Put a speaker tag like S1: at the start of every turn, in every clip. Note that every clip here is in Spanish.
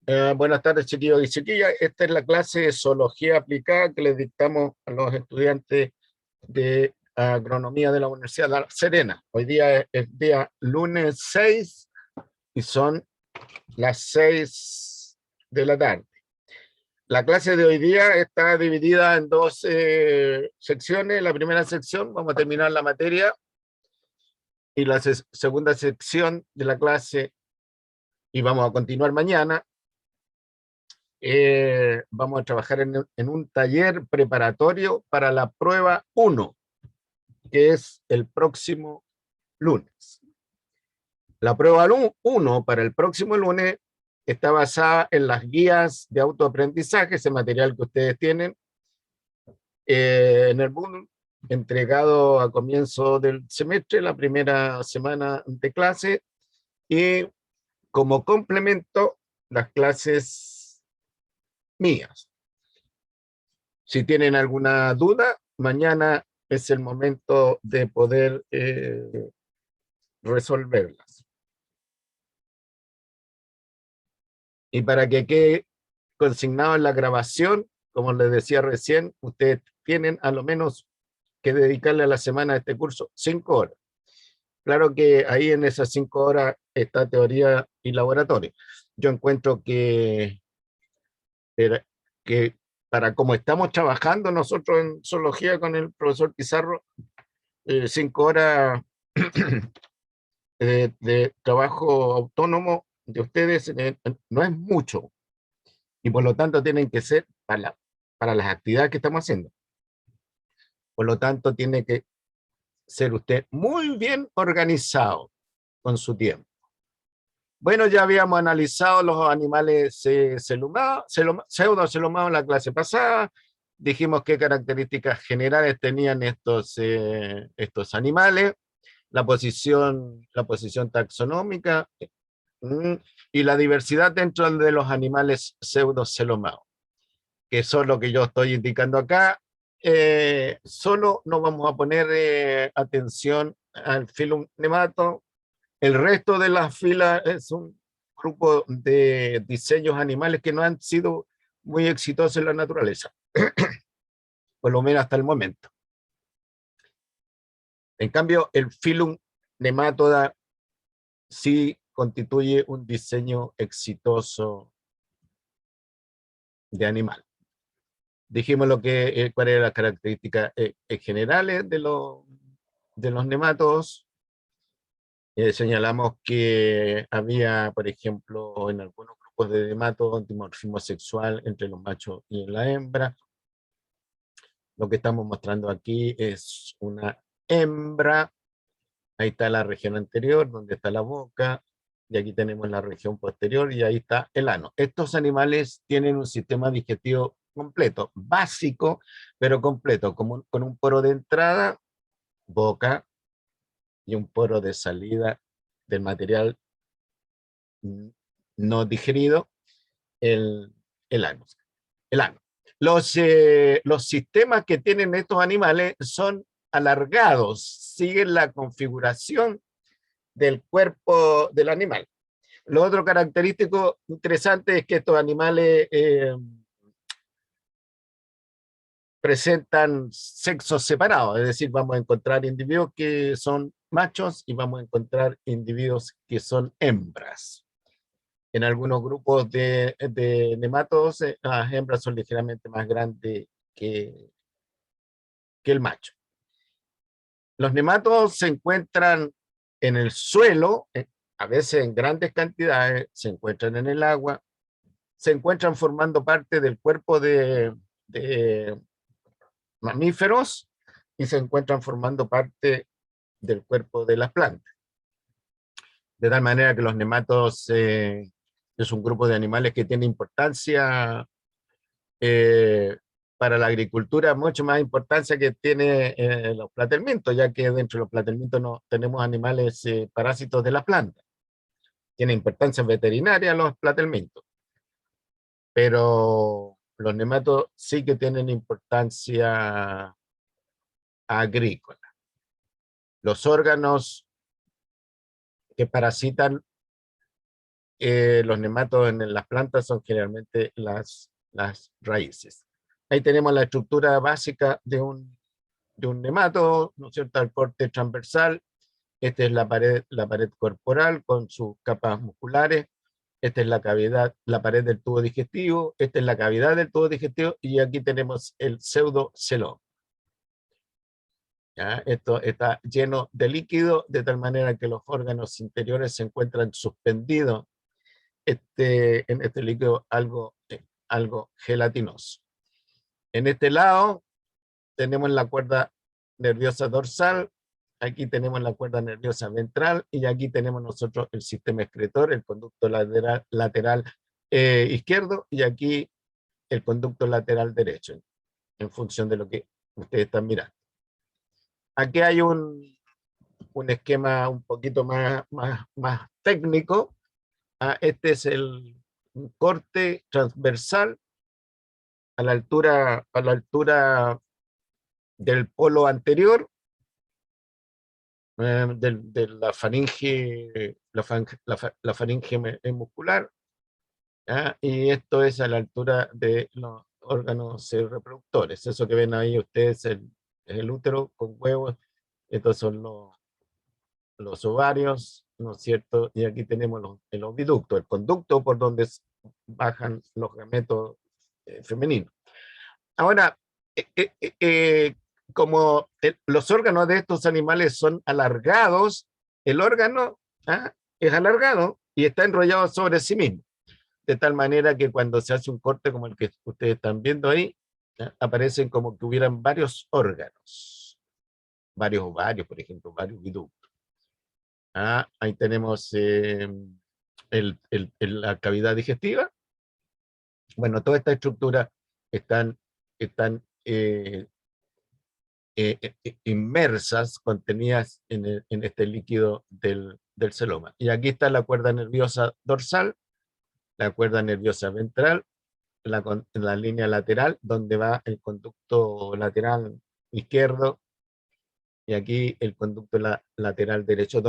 S1: Buenas tardes, chiquillos y chiquillas. Esta es la clase de zoología aplicada que les dictamos a los estudiantes de agronomía de la Universidad de La Serena. Hoy día es día lunes 6 y son las 6 de la tarde. La clase de hoy día está dividida en dos secciones. La primera sección, vamos a terminar la materia, y la segunda sección de la clase, y vamos a continuar mañana. Vamos a trabajar en un taller preparatorio para la prueba 1, que es el próximo lunes. La prueba 1 para el próximo lunes está basada en las guías de autoaprendizaje, ese material que ustedes tienen en el Moodle, entregado a comienzo del semestre, la primera semana de clase, y como complemento, las clases mías. Si tienen alguna duda, mañana es el momento de poder resolverlas. Y para que quede consignado en la grabación, como les decía recién, ustedes tienen a lo menos que dedicarle a la semana de este curso 5 horas. Claro que ahí en esas 5 horas está teoría y laboratorio. Yo encuentro que para como estamos trabajando nosotros en zoología con el profesor Pizarro, 5 horas de trabajo autónomo de ustedes no es mucho, y por lo tanto tienen que ser para las actividades que estamos haciendo. Por lo tanto, tiene que ser usted muy bien organizado con su tiempo. Bueno, ya habíamos analizado los animales pseudocelomados en la clase pasada. Dijimos qué características generales tenían estos animales, la posición taxonómica, y la diversidad dentro de los animales pseudocelomados, que son lo que yo estoy indicando acá. Solo nos vamos a poner atención al filum nemato. El resto de las filas es un grupo de diseños animales que no han sido muy exitosos en la naturaleza, por lo menos hasta el momento. En cambio, el filum nematoda sí constituye un diseño exitoso de animal. Dijimos cuáles eran las características generales de los nematodos. Señalamos que había, por ejemplo, en algunos grupos de nematodos, dimorfismo sexual entre los machos y la hembra. Lo que estamos mostrando aquí es una hembra. Ahí está la región anterior, donde está la boca, y aquí tenemos la región posterior, y ahí está el ano. Estos animales tienen un sistema digestivo completo, básico, pero completo, con un poro de entrada, boca, y un poro de salida del material no digerido, el, el ano. El ano. Los sistemas que tienen estos animales son alargados, siguen la configuración del cuerpo del animal. Lo otro característico interesante es que estos animales presentan sexos separados, es decir, vamos a encontrar individuos que son machos y vamos a encontrar individuos que son hembras. En algunos grupos de nematodos, las hembras son ligeramente más grandes que el macho. Los nematodos se encuentran en el suelo, a veces en grandes cantidades, se encuentran en el agua, se encuentran formando parte del cuerpo de mamíferos, y se encuentran formando parte del cuerpo de las plantas. De tal manera que los nematodos es un grupo de animales que tiene importancia eh, para la agricultura, mucho más importancia que tiene los platelmintos, ya que dentro de los platelmintos no tenemos animales parásitos de la planta. Tiene importancia veterinaria los platelmintos, pero los nematodos sí que tienen importancia agrícola. Los órganos que parasitan Los nematodos en las plantas son generalmente las raíces. Ahí tenemos la estructura básica de un nematodo, ¿no es cierto? El corte transversal. Esta es la pared corporal con sus capas musculares. Esta es la cavidad, la pared del tubo digestivo. Esta es la cavidad del tubo digestivo. Y aquí tenemos el pseudoceloma. ¿Ya? Esto está lleno de líquido, de tal manera que los órganos interiores se encuentran suspendidos en este líquido algo gelatinoso. En este lado tenemos la cuerda nerviosa dorsal, aquí tenemos la cuerda nerviosa ventral, y aquí tenemos nosotros el sistema excretor, el conducto lateral izquierdo, y aquí el conducto lateral derecho, en función de lo que ustedes están mirando. Aquí hay un esquema un poquito más técnico. Este es un corte transversal a la altura del polo anterior, de la faringe, la faringe muscular, ¿ya? Y esto es a la altura de los órganos reproductores. Eso que ven ahí ustedes es el útero con huevos. Estos son los ovarios, ¿no es cierto? Y aquí tenemos el oviducto, el conducto por donde bajan los gametos femeninos. Ahora, como los órganos de estos animales son alargados, el órgano es alargado y está enrollado sobre sí mismo, de tal manera que cuando se hace un corte como el que ustedes están viendo ahí, aparecen como que hubieran varios órganos, varios ovarios, por ejemplo, varios viductos. Ahí tenemos la cavidad digestiva. Bueno, toda esta estructura están inmersas, contenidas en este líquido del celoma. Y aquí está la cuerda nerviosa dorsal, la cuerda nerviosa ventral, la línea lateral, donde va el conducto lateral izquierdo, y aquí el conducto lateral derecho,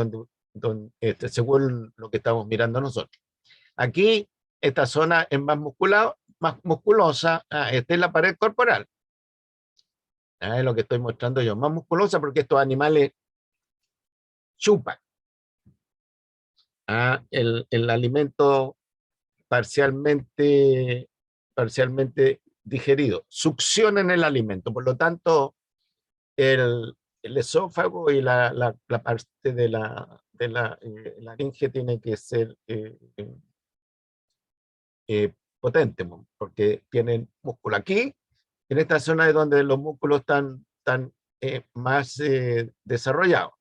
S1: según lo que estamos mirando nosotros. Aquí, esta zona es más musculosa, esta es la pared corporal. Es lo que estoy mostrando yo, más musculosa porque estos animales chupan el alimento parcialmente digerido, succionan el alimento, por lo tanto el esófago y la parte de la laringe tiene que ser potente, porque tienen músculo aquí, en esta zona es donde los músculos están más desarrollados.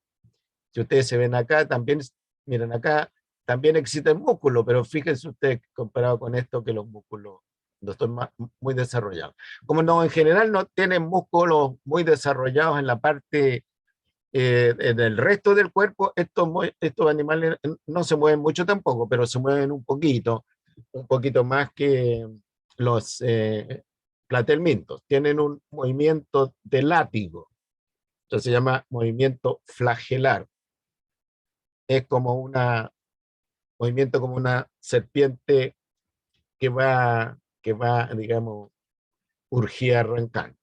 S1: Si ustedes se ven acá, también, miren acá, también existe músculo, pero fíjense ustedes comparado con esto que los músculos no están muy desarrollados. Como no, en general no tienen músculos muy desarrollados en la parte, en el resto del cuerpo, estos animales no se mueven mucho tampoco, pero se mueven un poquito más que los platelmintos. Tienen un movimiento de látigo, entonces se llama movimiento flagelar. Es como movimiento como una serpiente que va, digamos, urgía arrancando.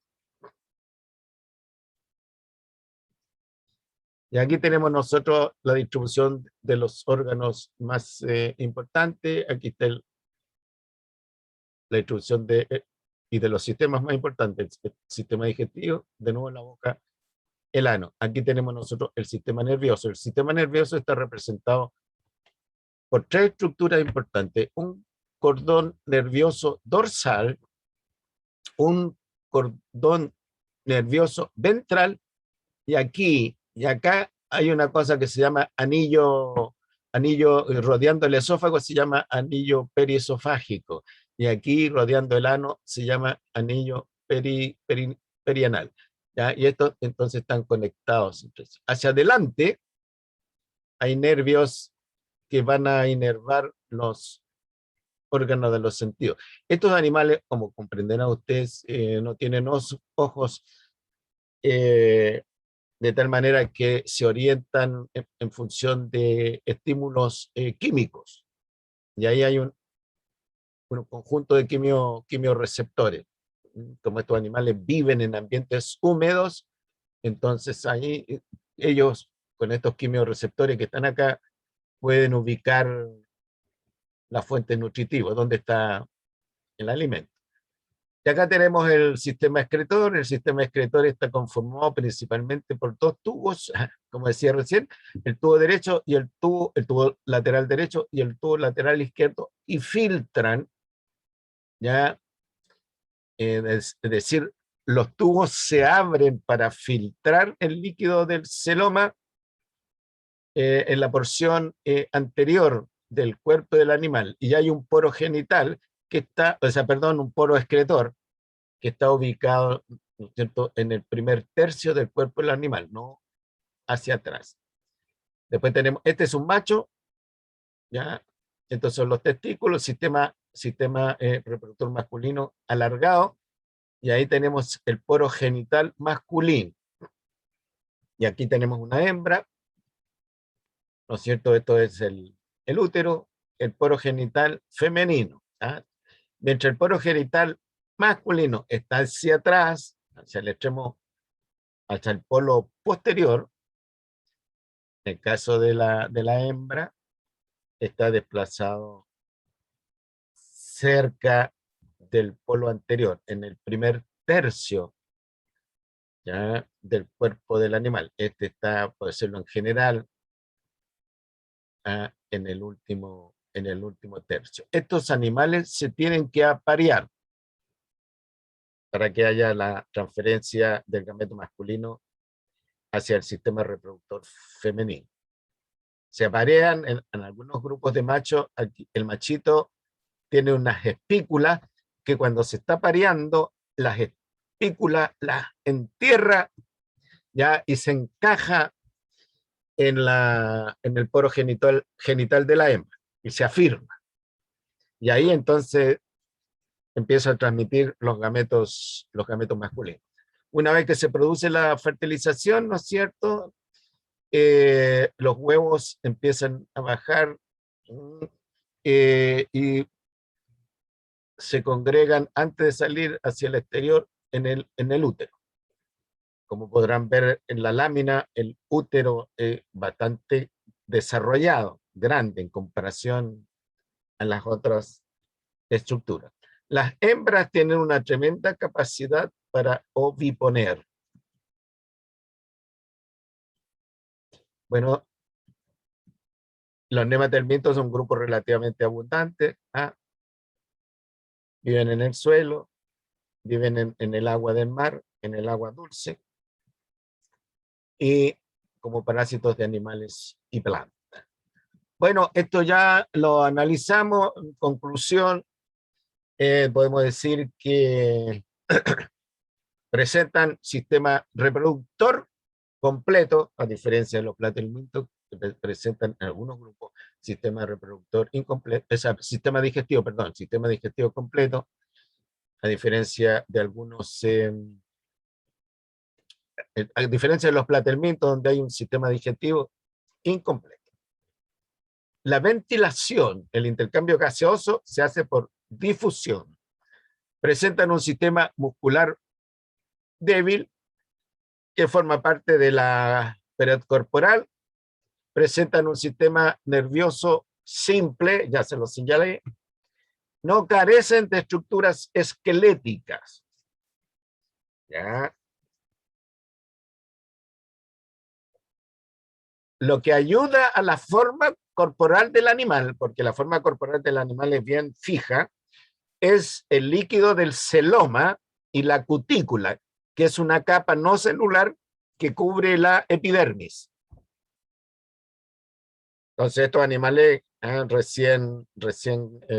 S1: Y aquí tenemos nosotros la distribución de los órganos más importantes. Aquí está la distribución y de los sistemas más importantes. El sistema digestivo, de nuevo en la boca, el ano. Aquí tenemos nosotros el sistema nervioso. El sistema nervioso está representado por tres estructuras importantes: un cordón nervioso dorsal, un cordón nervioso ventral, y aquí y acá hay una cosa que se llama anillo rodeando el esófago, se llama anillo periesofágico, y aquí rodeando el ano se llama anillo perianal. ¿Ya? Y estos entonces están conectados. Entonces, hacia adelante hay nervios que van a inervar los órganos de los sentidos. Estos animales, como comprenderán ustedes, no tienen ojos, de tal manera que se orientan en función de estímulos químicos. y ahí hay un conjunto de quimiorreceptores. Como estos animales viven en ambientes húmedos, entonces ahí ellos, con estos quimiorreceptores que están acá, pueden ubicar la fuente nutritiva, dónde está el alimento. Y acá tenemos el sistema excretor. El sistema excretor está conformado principalmente por dos tubos, como decía recién, el tubo derecho y el tubo lateral derecho y el tubo lateral izquierdo, y filtran, ya, es decir, los tubos se abren para filtrar el líquido del celoma en la porción anterior del cuerpo del animal, y hay un poro genital que está, o sea, perdón, un poro excretor que está ubicado, ¿no es cierto?, en el primer tercio del cuerpo del animal, no hacia atrás. Después tenemos, este es un macho, ¿ya? Estos son los testículos, sistema reproductor masculino alargado, y ahí tenemos el poro genital masculino. Y aquí tenemos una hembra, ¿no es cierto? Esto es el útero, el poro genital femenino. ¿Ah? Mientras el poro genital masculino está hacia atrás, hacia el extremo, hacia el polo posterior, en el caso de la hembra, está desplazado cerca del polo anterior, en el primer tercio, ¿ya?, del cuerpo del animal. Este está, por decirlo en general, en el último tercio. Estos animales se tienen que aparear para que haya la transferencia del gameto masculino hacia el sistema reproductor femenino. Se aparean en algunos grupos de machos. El machito tiene unas espículas que cuando se está apareando, las espículas las entierra, ya, y se encaja en el poro genital de la hembra y se afirma. Y ahí entonces empieza a transmitir los gametos masculinos. Una vez que se produce la fertilización, ¿no es cierto?, los huevos empiezan a bajar y se congregan antes de salir hacia el exterior en el útero. Como podrán ver en la lámina, el útero es bastante desarrollado, grande en comparación a las otras estructuras. Las hembras tienen una tremenda capacidad para oviponer. Bueno, los nematelmintos son un grupo relativamente abundante. Viven en el suelo, viven en el agua del mar, en el agua dulce, y como parásitos de animales y plantas. Bueno, esto ya lo analizamos. En conclusión, podemos decir que presentan sistema reproductor completo, a diferencia de los platelmintos, que presentan en algunos grupos sistema reproductor incompleto, sistema digestivo completo, a diferencia de algunos, a diferencia de los platelmintos, donde hay un sistema digestivo incompleto. La ventilación, el intercambio gaseoso, se hace por difusión. Presentan un sistema muscular débil que forma parte de la pared corporal. Presentan un sistema nervioso simple, ya se lo señalé. No carecen de estructuras esqueléticas. ¿Ya? Lo que ayuda a la forma corporal del animal, porque la forma corporal del animal es bien fija, es el líquido del celoma y la cutícula, que es una capa no celular que cubre la epidermis. Entonces estos animales recién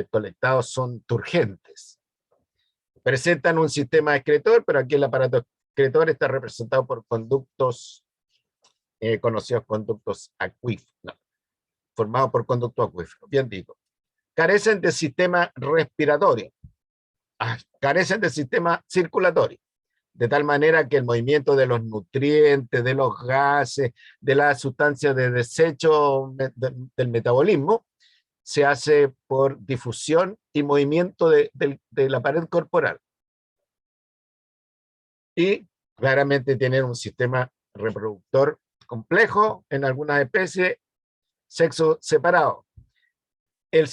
S1: colectados son turgentes. Presentan un sistema excretor, pero aquí el aparato excretor está representado por conductos, conocidos conductos acuíferos, no, formados por conductos acuíferos, bien digo. Carecen de sistema respiratorio, carecen de sistema circulatorio, de tal manera que el movimiento de los nutrientes, de los gases, de las sustancias de desecho del metabolismo, se hace por difusión y movimiento de la pared corporal. Y claramente tienen un sistema reproductor complejo, en algunas especies, sexo separado. El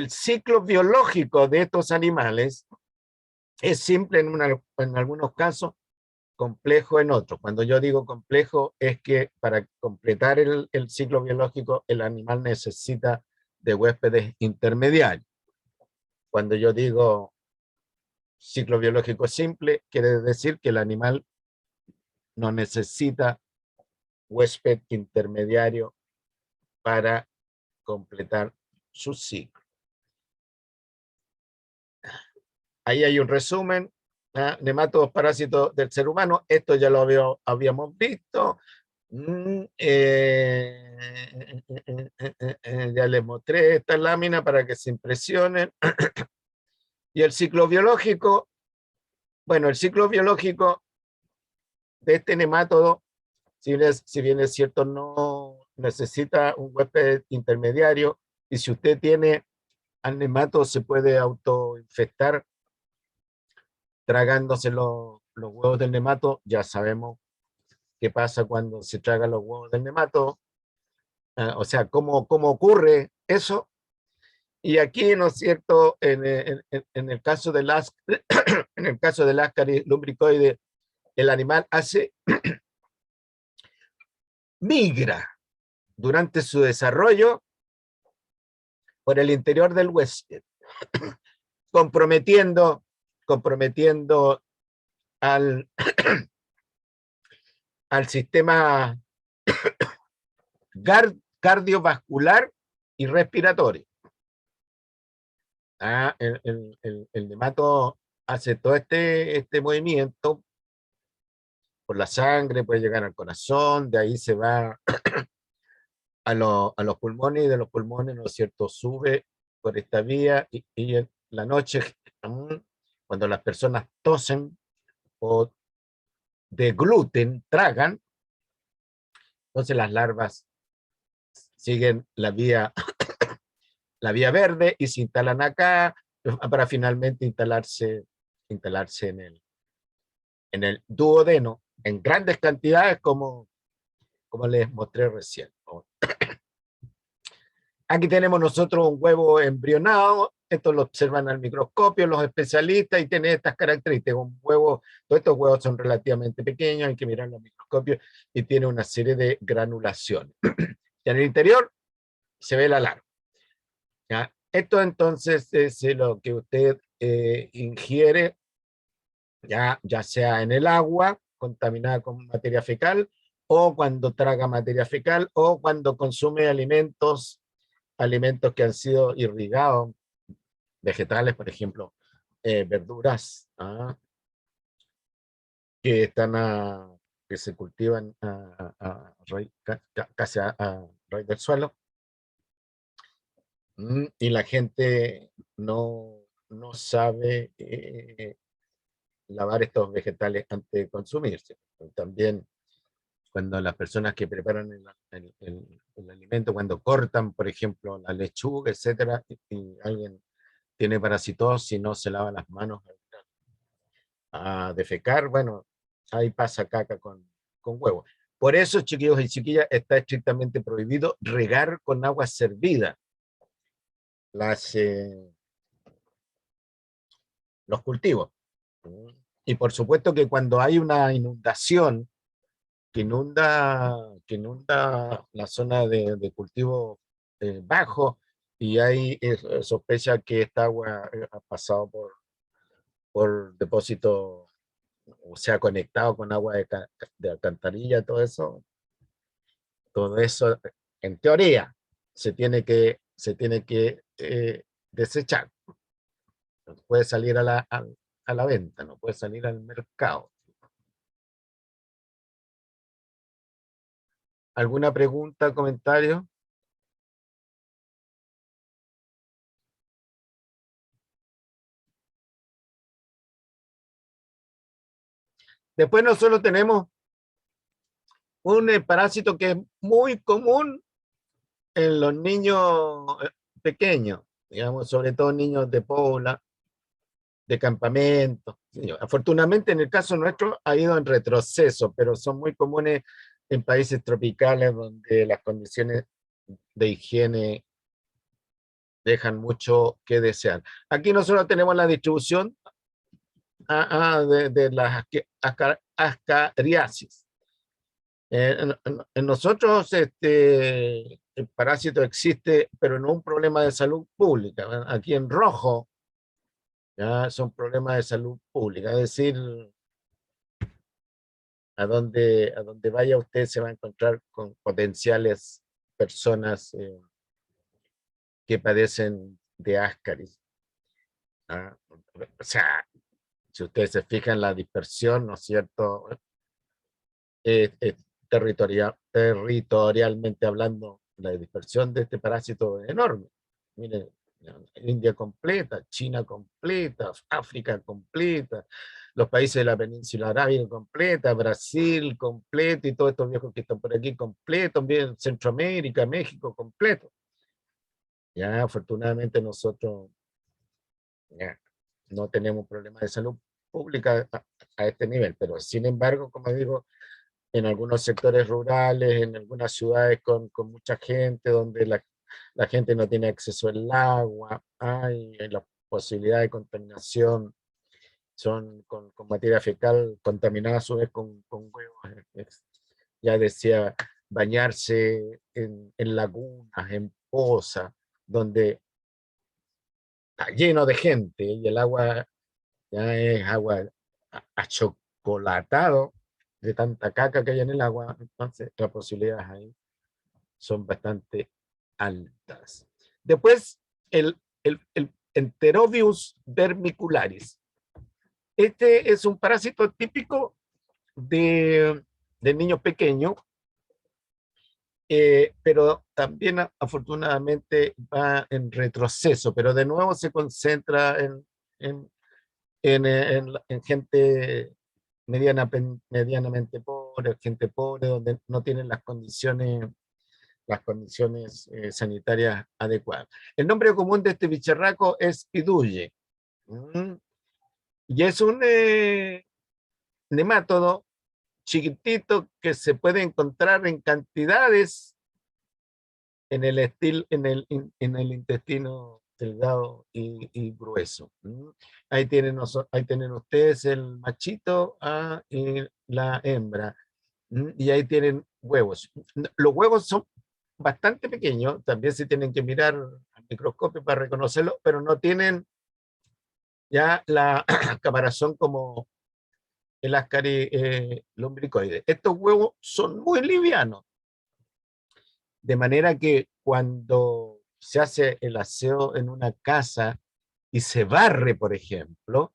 S1: ciclo biológico de estos animales es simple en algunos casos, complejo en otros. Cuando yo digo complejo, es que para completar el ciclo biológico, el animal necesita de huéspedes intermediarios. Cuando yo digo ciclo biológico simple, quiere decir que el animal no necesita huésped intermediario para completar su ciclo. Ahí hay un resumen. Nemátodos parásitos del ser humano, esto ya lo habíamos visto. Ya les mostré esta lámina para que se impresionen. Y el ciclo biológico, bueno, el ciclo biológico de este nemátodo, si bien es cierto, no necesita un huésped intermediario, y si usted tiene al nemátodo se puede autoinfectar tragándose los huevos del nemátodo. Ya sabemos qué pasa cuando se tragan los huevos del nemátodo, o sea, cómo ocurre eso. Y aquí, ¿no es cierto?, en el caso del en el caso del Ascaris lumbricoide, el animal migra durante su desarrollo por el interior del huésped, comprometiendo al, al sistema cardiovascular y respiratorio. El nemátodo hace todo este movimiento por la sangre, puede llegar al corazón, de ahí se va a los pulmones, y de los pulmones, ¿no es cierto?, sube por esta vía, y en la noche, cuando las personas tosen o degluten, tragan, entonces las larvas siguen la vía verde y se instalan acá para finalmente instalarse en el duodeno en grandes cantidades, como les mostré recién. Aquí tenemos nosotros un huevo embrionado. Esto lo observan al microscopio los especialistas y tiene estas características. Todos estos huevos son relativamente pequeños, hay que mirarlo al microscopio, y tiene una serie de granulaciones. Y en el interior se ve la larva. ¿Ya? Esto entonces es lo que usted ingiere, ya sea en el agua contaminada con materia fecal, o cuando traga materia fecal, o cuando consume alimentos que han sido irrigados, vegetales, por ejemplo, verduras, que se cultivan casi a raíz del suelo. Y la gente no sabe lavar estos vegetales antes de consumirse. También cuando las personas que preparan el alimento, cuando cortan, por ejemplo, la lechuga, etcétera, y alguien tiene parasitosis, no se lava las manos a defecar, bueno, ahí pasa caca con huevo. Por eso, chiquillos y chiquillas, está estrictamente prohibido regar con agua servida los cultivos. Y por supuesto que cuando hay una inundación que inunda la zona de cultivo bajo, y hay sospecha que esta agua ha pasado por depósito, o sea, conectado con agua de alcantarilla, todo eso, en teoría, se tiene que desechar. No puede salir a la venta, no puede salir al mercado. ¿Alguna pregunta, comentario? Después nosotros tenemos un parásito que es muy común en los niños, pequeños, digamos, sobre todo niños de pobla, de campamentos. Afortunadamente, en el caso nuestro ha ido en retroceso, pero son muy comunes en países tropicales donde las condiciones de higiene dejan mucho que desear. Aquí nosotros tenemos la distribución de las ascariasis. En nosotros el parásito existe, pero no un problema de salud pública. Aquí en rojo ya son problemas de salud pública, es decir, a donde vaya usted se va a encontrar con potenciales personas que padecen de ascaris. ¿Ah? O sea, si ustedes se fijan en la dispersión, ¿no es cierto? Es territorialmente hablando, la dispersión de este parásito es enorme. Miren, India completa, China completa, África completa, los países de la península arábiga completa, Brasil completo y todos estos viejos que están por aquí completos, bien Centroamérica, México completo. Ya afortunadamente nosotros ya, no tenemos problemas de salud pública a este nivel, pero sin embargo, como digo, en algunos sectores rurales, en algunas ciudades con mucha gente, donde la gente no tiene acceso al agua, hay la posibilidad de contaminación, son con materia fecal contaminada a su vez con huevos. Ya decía, bañarse en lagunas, en pozas, donde está lleno de gente y el agua ya es agua achocolatado de tanta caca que hay en el agua, entonces las posibilidades ahí son bastante altas. Después, el Enterobius vermicularis. Este es un parásito típico de niños pequeños, pero también afortunadamente va en retroceso, pero de nuevo se concentra en, en gente medianamente pobre, gente pobre, donde no tienen las condiciones sanitarias adecuadas. El nombre común de este bicharraco es piduye, y es un nemátodo chiquitito que se puede encontrar en cantidades en en el intestino delgado y grueso. Ahí tienen ustedes el machito y la hembra. Y ahí tienen huevos. Los huevos son bastante pequeños, también se tienen que mirar al microscopio para reconocerlo, pero no tienen ya la caparazón como el ascari lumbricoide. Estos huevos son muy livianos, de manera que cuando se hace el aseo en una casa y se barre, por ejemplo,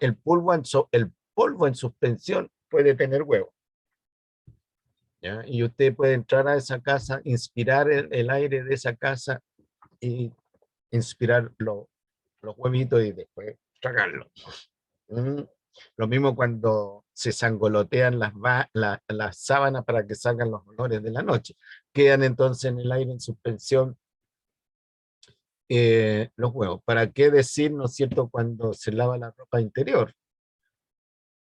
S1: el polvo en suspensión puede tener huevos. ¿Ya? Y usted puede entrar a esa casa, inspirar el aire de esa casa y inspirar los huevitos y después tragarlos. ¿Mm? Lo mismo cuando se sangolotean las sábanas para que salgan los olores de la noche. Quedan entonces en el aire en suspensión los huevos. ¿Para qué decir, no es cierto, cuando se lava la ropa interior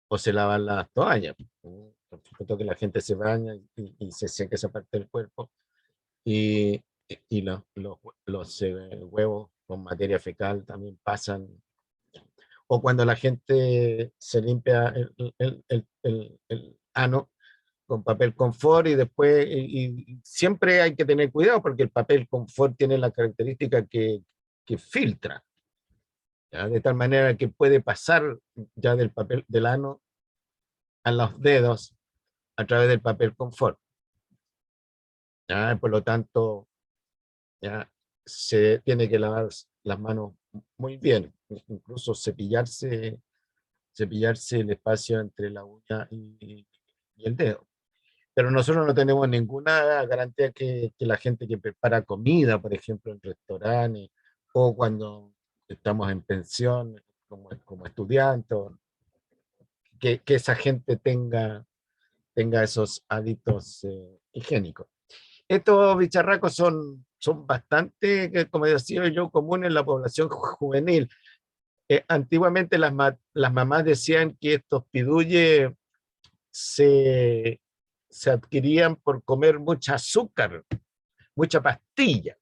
S1: o se lavan las toallas? Por supuesto que la gente se baña y se seca esa parte del cuerpo y, y los huevos con materia fecal también pasan. O cuando la gente se limpia el ano con papel confort y después, y siempre hay que tener cuidado porque el papel confort tiene la característica que filtra, ¿ya? De tal manera que puede pasar ya del papel del ano a los dedos a través del papel confort. ¿Ya? Por lo tanto, ya se tiene que lavar las manos muy bien, incluso cepillarse el espacio entre la uña y el dedo. Pero nosotros no tenemos ninguna garantía que la gente que prepara comida, por ejemplo, en restaurantes, o cuando estamos en pensión como estudiantes, que esa gente tenga esos hábitos higiénicos. Estos bicharracos son bastante, como decía yo, comunes en la población juvenil. Antiguamente las mamás decían que estos piduyes se adquirían por comer mucha azúcar, mucha pastilla.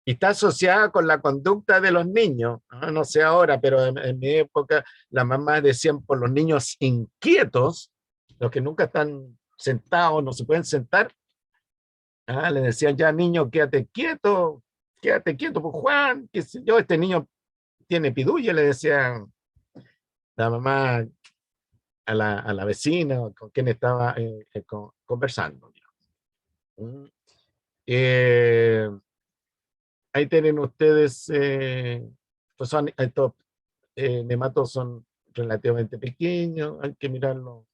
S1: Y está asociada con la conducta de los niños. No sé ahora, pero en mi época las mamás decían por los niños inquietos, los que nunca están sentados, no se pueden sentar. Le decían ya, niño, quédate quieto, pues Juan, qué sé yo, este niño tiene pidulla, le decía la mamá a la vecina con quien estaba conversando. Mm. Eh, Ahí tienen ustedes, pues estos nematos son relativamente pequeños, hay que mirarlo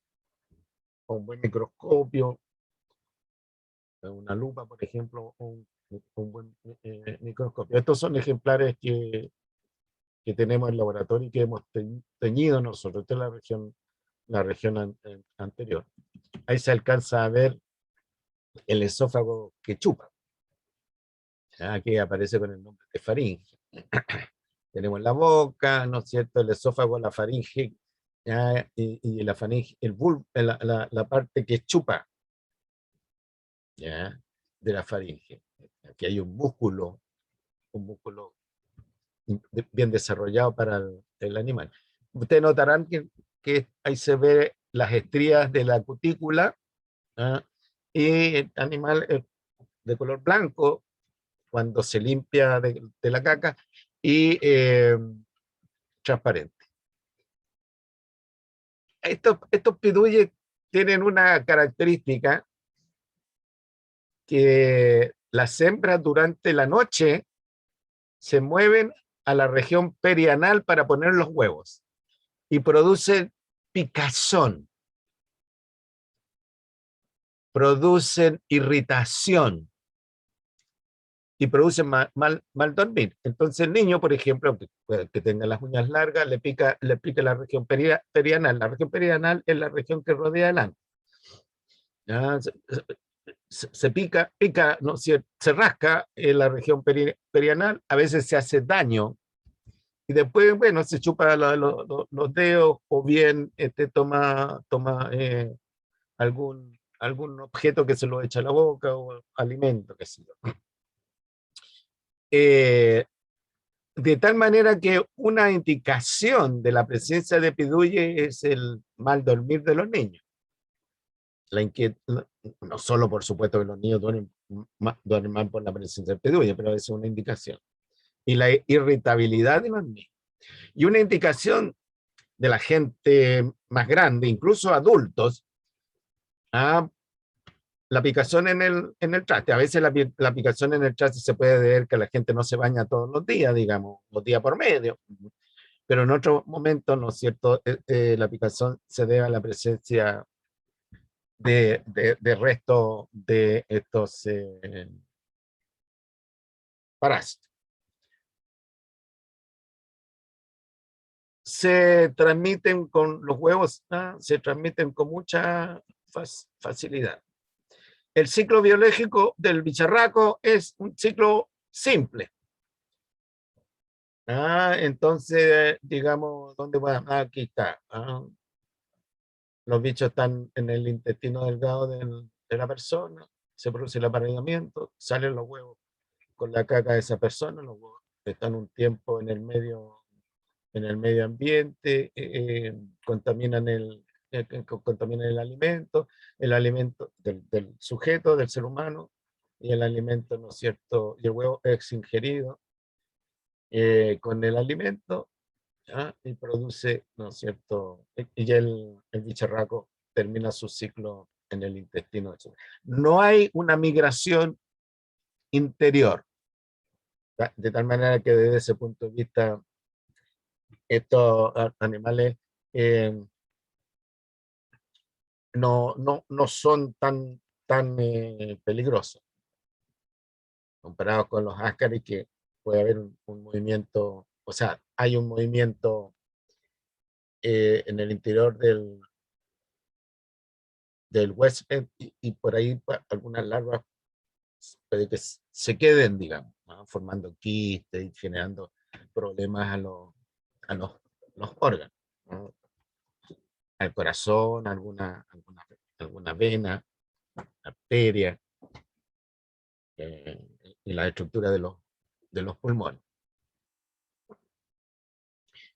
S1: con un buen microscopio, una lupa, por ejemplo, o un buen microscopio. Estos son ejemplares que tenemos en el laboratorio y que hemos teñido nosotros. Esta es la región anterior. Ahí se alcanza a ver el esófago que chupa. Aquí aparece con el nombre de faringe. Tenemos la boca, ¿no es cierto? El esófago, la faringe, ¿ya? Y la faringe, la parte que chupa, ¿ya? De la faringe. Aquí hay un músculo bien desarrollado para el animal. Ustedes notarán que ahí se ve las estrías de la cutícula, ¿ah? Y el animal de color blanco cuando se limpia de la caca y transparente. Estos piduyes tienen una característica que las hembras durante la noche se mueven a la región perianal para poner los huevos y producen picazón, producen irritación y producen mal dormir. Entonces el niño, por ejemplo, que tenga las uñas largas, le pica la región perianal. La región perianal es la región que rodea el ano. ¿Ya? Se pica, ¿no? Se rasca en la región perianal, a veces se hace daño y después, bueno, se chupa los dedos o bien toma algún objeto que se lo echa a la boca o alimento, qué sé yo. De tal manera que una indicación de la presencia de piduye es el mal dormir de los niños. No solo por supuesto que los niños duermen mal por la presencia de piduye, pero es una indicación. Y la irritabilidad de los niños. Y una indicación de la gente más grande, incluso adultos, a la picazón en el traste. A veces la picazón en el traste se puede ver que la gente no se baña todos los días, digamos, los días por medio. Pero en otros momentos, ¿no es cierto?, la picazón se debe a la presencia de restos de estos parásitos. Se transmiten con los huevos, se transmiten con mucha facilidad. El ciclo biológico del bicharraco es un ciclo simple. Entonces, digamos, ¿dónde va? Aquí está. Los bichos están en el intestino delgado de la persona, se produce el apareamiento, salen los huevos con la caca de esa persona, los huevos están un tiempo en el medio ambiente, contaminan el alimento del sujeto, del ser humano, y el alimento, ¿no es cierto? Y el huevo es ingerido con el alimento, y produce, ¿no es cierto? Y el bicharraco termina su ciclo en el intestino. No hay una migración interior, de tal manera que desde ese punto de vista estos animales eh, no son tan peligrosos comparados con los áscaris, que puede haber un movimiento, o sea, hay un movimiento en el interior del huésped y por ahí algunas larvas puede que se queden, digamos, ¿no? Formando quistes y generando problemas los órganos, ¿no? Al corazón, alguna vena, arteria, y la estructura de los pulmones.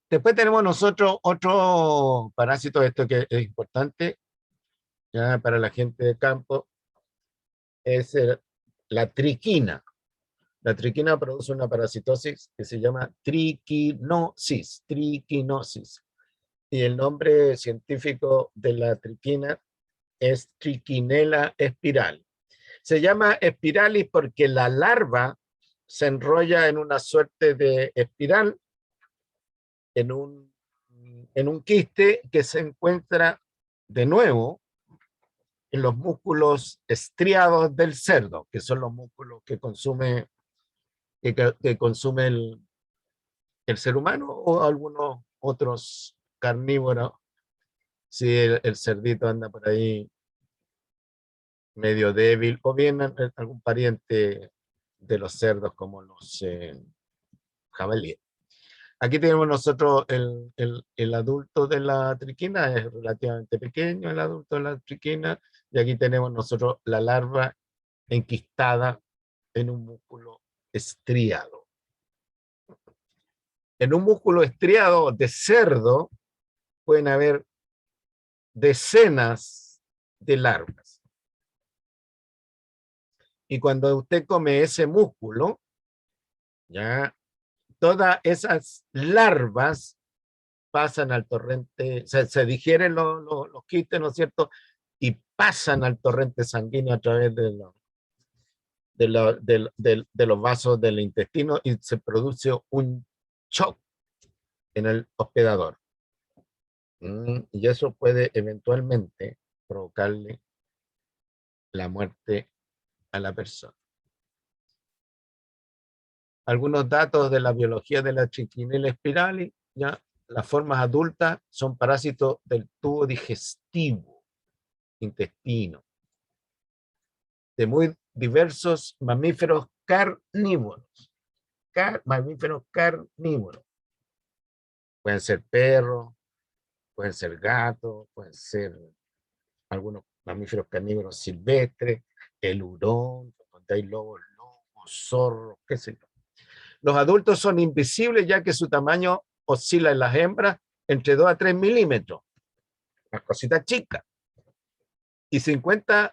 S1: Después tenemos nosotros otro parásito, esto que es importante ya para la gente de campo, es la triquina. La triquina produce una parasitosis que se llama triquinosis, triquinosis. Y el nombre científico de la triquina es Trichinella spirale. Se llama spiralis porque la larva se enrolla en una suerte de espiral en un quiste que se encuentra de nuevo en los músculos estriados del cerdo, que son los músculos que consume el ser humano o algunos otros carnívoros, si el cerdito anda por ahí medio débil, o bien algún pariente de los cerdos como los jabalíes. Aquí tenemos nosotros el adulto de la triquina, es relativamente pequeño el adulto de la triquina, y aquí tenemos nosotros la larva enquistada en un músculo estriado. En un músculo estriado de cerdo pueden haber decenas de larvas. Y cuando usted come ese músculo, ya todas esas larvas pasan al torrente, se digieren los quistes, ¿no es cierto? Y pasan al torrente sanguíneo a través de los vasos del intestino y se produce un shock en el hospedador. Y eso puede eventualmente provocarle la muerte a la persona. Algunos datos de la biología de la Trichinella spirale, ya las formas adultas son parásitos del tubo digestivo, intestino, de muy diversos mamíferos carnívoros. Mamíferos carnívoros. Pueden ser perros, pueden ser gatos, pueden ser algunos mamíferos carnívoros silvestres, el hurón, donde hay lobos, zorros, qué sé yo. Los adultos son invisibles ya que su tamaño oscila en las hembras entre 2 a 3 milímetros, las cositas chicas, y 50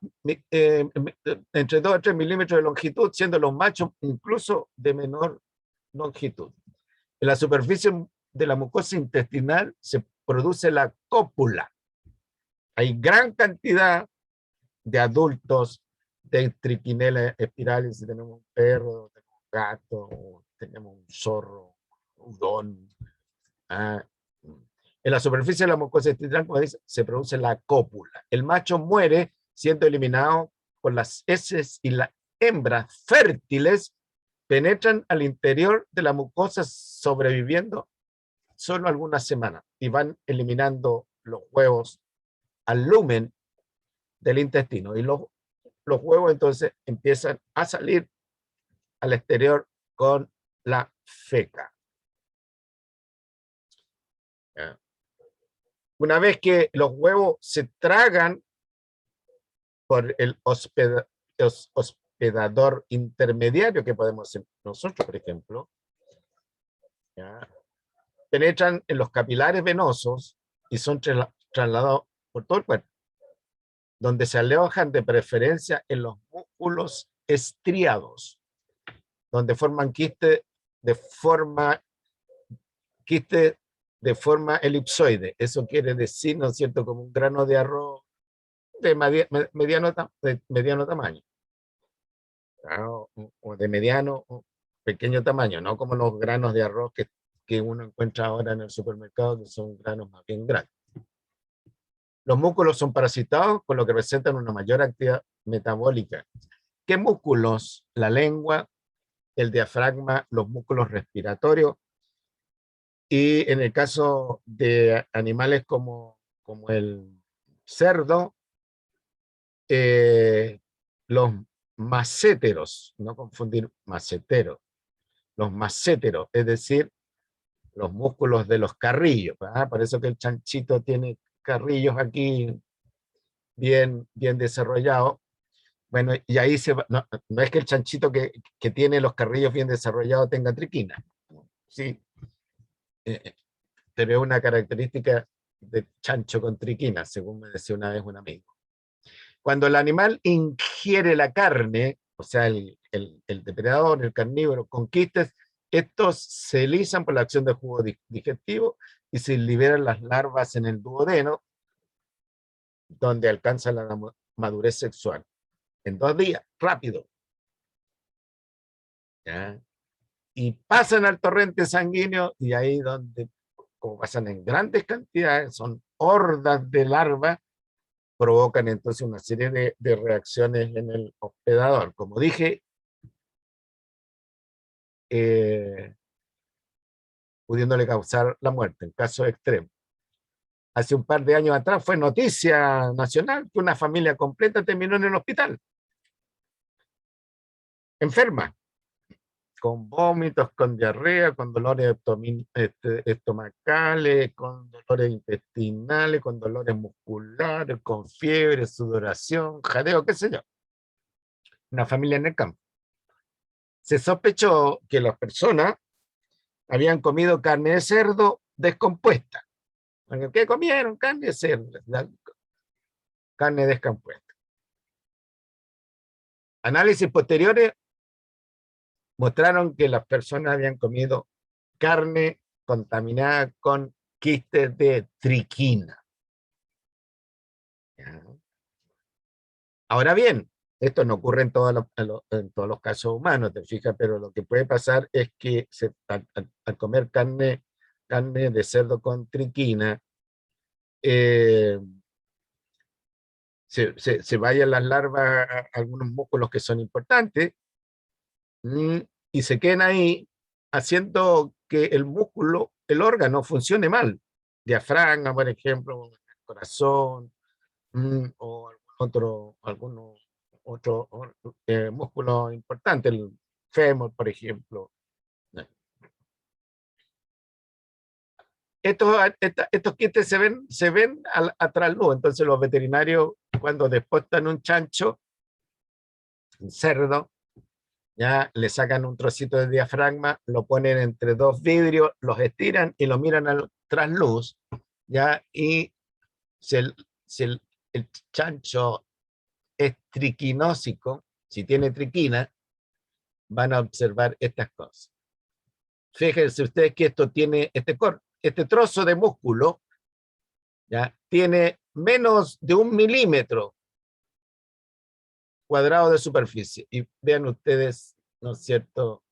S1: entre 2 a 3 milímetros de longitud, siendo los machos incluso de menor longitud. En la superficie de la mucosa intestinal se produce la cópula. Hay gran cantidad de adultos de Trichinella spirale, si tenemos un perro, tenemos un gato, tenemos un zorro, un hurón. En la superficie de la mucosa intestinal, como dice, se produce la cópula. El macho muere siendo eliminado por las heces y las hembras fértiles penetran al interior de la mucosa sobreviviendo solo algunas semanas y van eliminando los huevos al lumen del intestino. Y los huevos entonces empiezan a salir al exterior con la feca. Una vez que los huevos se tragan por el hospedador intermediario que podemos ser nosotros, por ejemplo, ¿ya? Penetran en los capilares venosos y son trasladados por todo el cuerpo, donde se alojan de preferencia en los músculos estriados, donde forman quistes de forma elipsoide. Eso quiere decir, ¿no es cierto?, como un grano de arroz de mediano tamaño, ¿no? O de mediano o pequeño tamaño, no como los granos de arroz que uno encuentra ahora en el supermercado, que son granos más bien grandes. Los músculos son parasitados, por lo que presentan una mayor actividad metabólica. ¿Qué músculos? La lengua, el diafragma, los músculos respiratorios, y en el caso de animales como el cerdo, los macéteros, no confundir maceteros, los macéteros, es decir, los músculos de los carrillos. Por eso que el chanchito tiene carrillos aquí bien desarrollados. Bueno, y ahí no es que el chanchito que tiene los carrillos bien desarrollados tenga triquina, sí, eh, pero es una característica de chancho con triquina, según me decía una vez un amigo. Cuando el animal ingiere la carne, o sea, el depredador, el carnívoro, con quistes, estos se lisan por la acción del jugo digestivo y se liberan las larvas en el duodeno, donde alcanza la madurez sexual. En 2 días, rápido. ¿Ya? Y pasan al torrente sanguíneo y ahí donde, como pasan en grandes cantidades, son hordas de larvas, provocan entonces una serie de reacciones en el hospedador. Como dije, eh, pudiéndole causar la muerte en casos extremos. Hace un par de años atrás fue noticia nacional que una familia completa terminó en el hospital, enferma, con vómitos, con diarrea, con dolores estomacales, con dolores intestinales, con dolores musculares, con fiebre, sudoración, jadeo, qué sé yo. Una familia en el campo. Se sospechó que las personas habían comido carne de cerdo descompuesta. ¿Qué comieron? Carne de cerdo, carne descompuesta. Análisis posteriores mostraron que las personas habían comido carne contaminada con quistes de triquina. ¿Ya? Ahora bien, esto no ocurre en todos los casos humanos, te fijas, pero lo que puede pasar es que al comer carne de cerdo con triquina, eh, se vayan las larvas a algunos músculos que son importantes, mm, y se queden ahí haciendo que el músculo, el órgano funcione mal. Diafragma, por ejemplo, el corazón, o otro músculo importante, el fémur, por ejemplo. Estos quistes se ven a trasluz, entonces los veterinarios cuando despostan un chancho, un cerdo, ya le sacan un trocito de diafragma, lo ponen entre 2 vidrios, los estiran y lo miran al trasluz, ya, y si el chancho es triquinósico, si tiene triquina, van a observar estas cosas. Fíjense ustedes que esto tiene, este trozo de músculo, ya, tiene menos de 1 milímetro cuadrado de superficie. Y vean ustedes, ¿no es cierto?,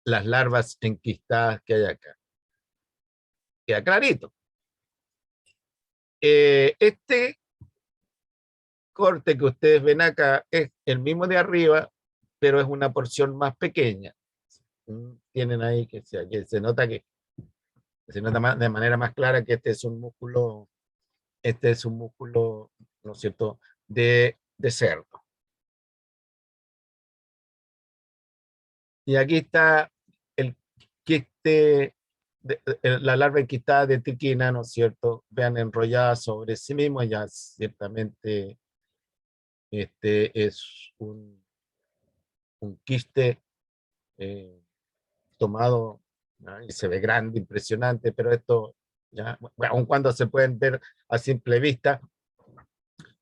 S1: las larvas enquistadas que hay acá. Queda clarito. Este corte que ustedes ven acá es el mismo de arriba, pero es una porción más pequeña. Tienen ahí que se nota de manera más clara que este es un músculo, ¿no es cierto?, de cerdo. Y aquí está el quiste, la larva enquistada de triquina, ¿no es cierto?, vean, enrollada sobre sí mismo, ya ciertamente este es un quiste eh, tomado, ¿no?, y se ve grande, impresionante, pero esto, ya, bueno, aun cuando se pueden ver a simple vista,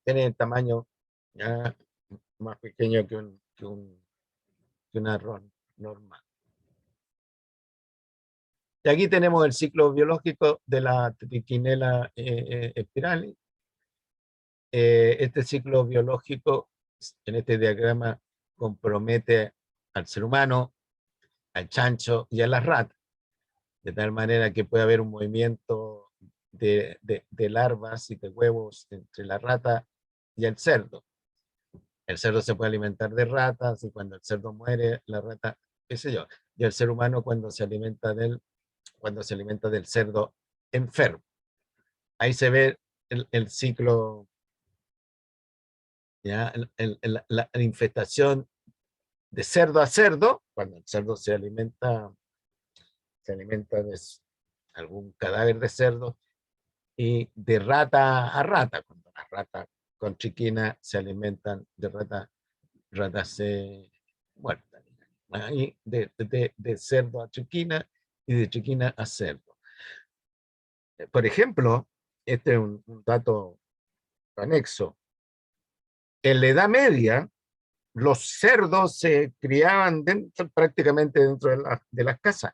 S1: tiene el tamaño ya más pequeño que un arroz normal. Y aquí tenemos el ciclo biológico de la triquinela spiralis. Este ciclo biológico, en este diagrama, compromete al ser humano, al chancho y a las ratas, de tal manera que puede haber un movimiento de larvas y de huevos entre la rata y el cerdo. El cerdo se puede alimentar de ratas y cuando el cerdo muere, la rata, qué sé yo, y el ser humano cuando se alimenta del cerdo enfermo. Ahí se ve el ciclo ¿ya? La infestación de cerdo a cerdo, cuando el cerdo se alimenta de algún cadáver de cerdo, y de rata a rata, cuando las ratas con triquina se alimentan de ratas muertas, y de cerdo a triquina y de triquina a cerdo. Por ejemplo, este es un dato anexo. En la Edad Media, los cerdos se criaban prácticamente dentro de las casas.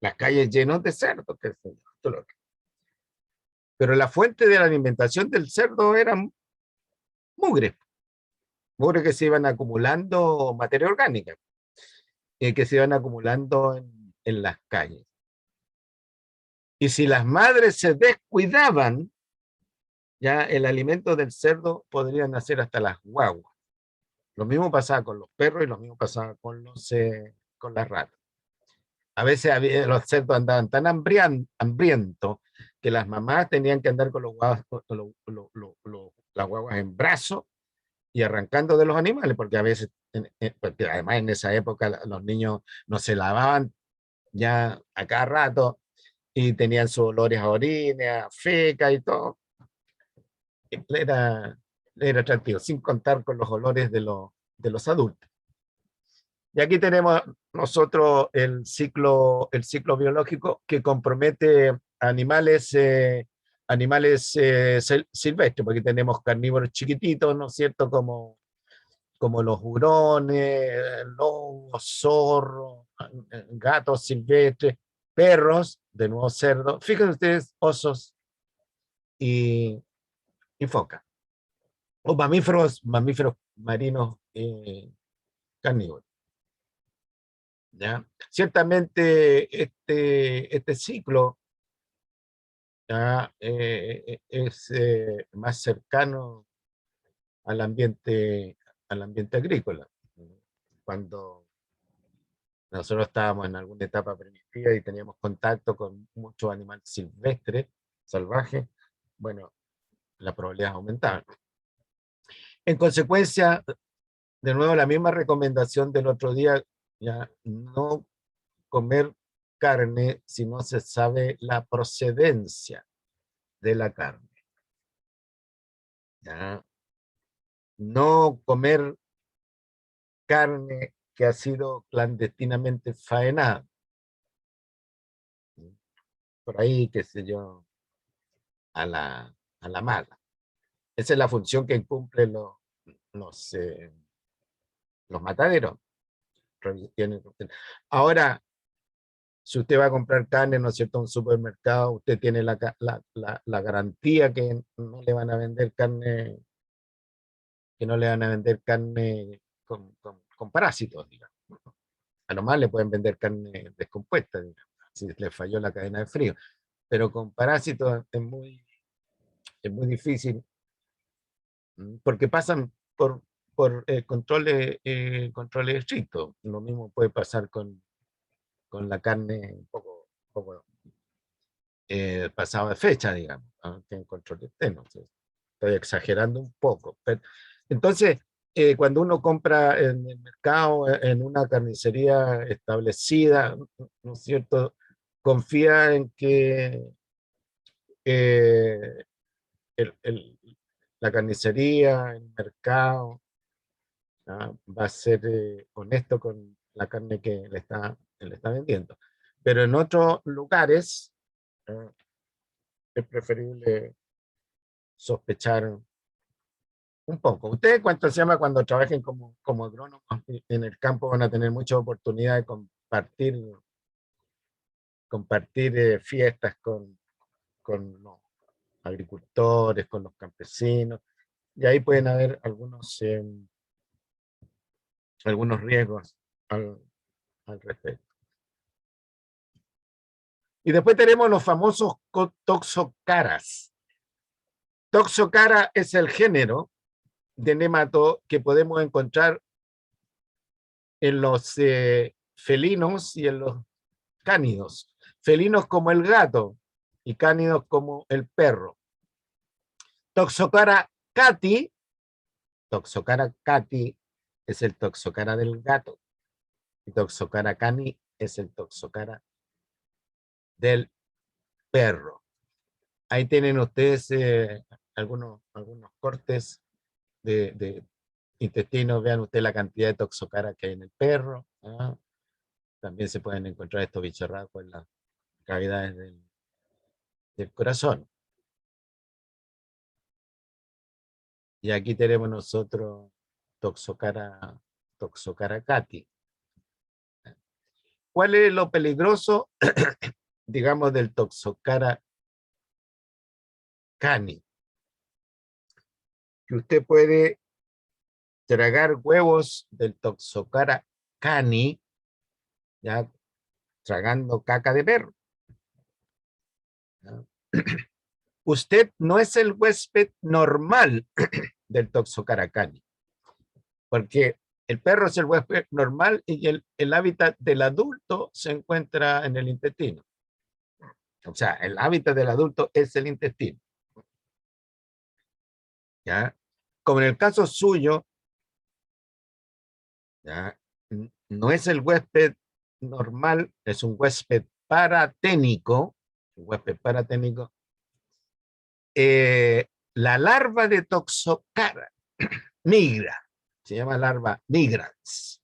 S1: Las calles llenas de cerdos. Pero la fuente de la alimentación del cerdo era mugre. Mugre que se iban acumulando, materia orgánica, que se iban acumulando en las calles. Y si las madres se descuidaban, ya el alimento del cerdo podrían nacer hasta las guaguas. Lo mismo pasaba con los perros y lo mismo pasaba con las ratas. A veces los cerdos andaban tan hambrientos que las mamás tenían que andar con las guaguas en brazos y arrancando de los animales, porque a veces, porque además en esa época los niños no se lavaban ya a cada rato y tenían sus olores a orina, a feca y todo. Era, era atractivo, sin contar con los olores de los adultos. Y aquí tenemos nosotros el ciclo biológico que compromete animales silvestres, porque tenemos carnívoros chiquititos, ¿no es cierto? Como los hurones, lobos, zorros, gatos silvestres, perros, de nuevo cerdos, fíjense ustedes, osos y, y focas, o mamíferos marinos carnívoros. ¿Ya? Ciertamente este ciclo ¿ya? Es más cercano al ambiente agrícola. Cuando nosotros estábamos en alguna etapa primitiva y teníamos contacto con muchos animales silvestres, salvajes, bueno, la probabilidad aumentaba. En consecuencia, de nuevo, la misma recomendación del otro día, ya no comer carne si no se sabe la procedencia de la carne. ¿Ya? No comer carne que ha sido clandestinamente faenada. Por ahí, qué sé yo, a la mala. Esa es la función que cumplen los, eh, los mataderos. Ahora, si usted va a comprar carne, ¿no es cierto?, a un supermercado, usted tiene la garantía que no le van a vender carne, que no le van a vender carne con parásitos, digamos. A lo más le pueden vender carne descompuesta, digamos, si le falló la cadena de frío. Pero con parásitos es muy difícil, porque pasan por controles estrictos. Lo mismo puede pasar con la carne un poco pasado de fecha, digamos, aunque en control externo. Estoy exagerando un poco. Pero, entonces, cuando uno compra en el mercado, en una carnicería establecida, ¿no es cierto?, confía en que eh, el, el, la carnicería, el mercado, va a ser honesto con la carne que le está vendiendo. Pero en otros lugares es preferible sospechar un poco. Ustedes, ¿cuánto se llama cuando trabajen como agrónomos en el campo? Van a tener mucha oportunidad de compartir fiestas con los agricultores, con los campesinos, y ahí pueden haber algunos riesgos al respecto. Y después tenemos los famosos toxocaras. Toxocara es el género de némato que podemos encontrar en los felinos y en los cánidos. Felinos como el gato y cánidos como el perro. Toxocara Cati, Toxocara cati es el Toxocara del gato. Y Toxocara cani es el Toxocara del perro. Ahí tienen ustedes algunos cortes de intestino. Vean ustedes la cantidad de Toxocara que hay en el perro. ¿Ah? También se pueden encontrar estos bicharracos en las cavidades del corazón. Y aquí tenemos nosotros Toxocara cati. ¿Cuál es lo peligroso, digamos, del Toxocara cani? Que usted puede tragar huevos del Toxocara cani, ya tragando caca de perro. ¿Ya? Usted no es el huésped normal del Toxocara cani, porque el perro es el huésped normal y el hábitat del adulto se encuentra en el intestino. O sea, el hábitat del adulto es el intestino. ¿Ya? Como en el caso suyo, ¿ya? No es el huésped normal, es un huésped paraténico, la larva de Toxocara migra, se llama larva migrans.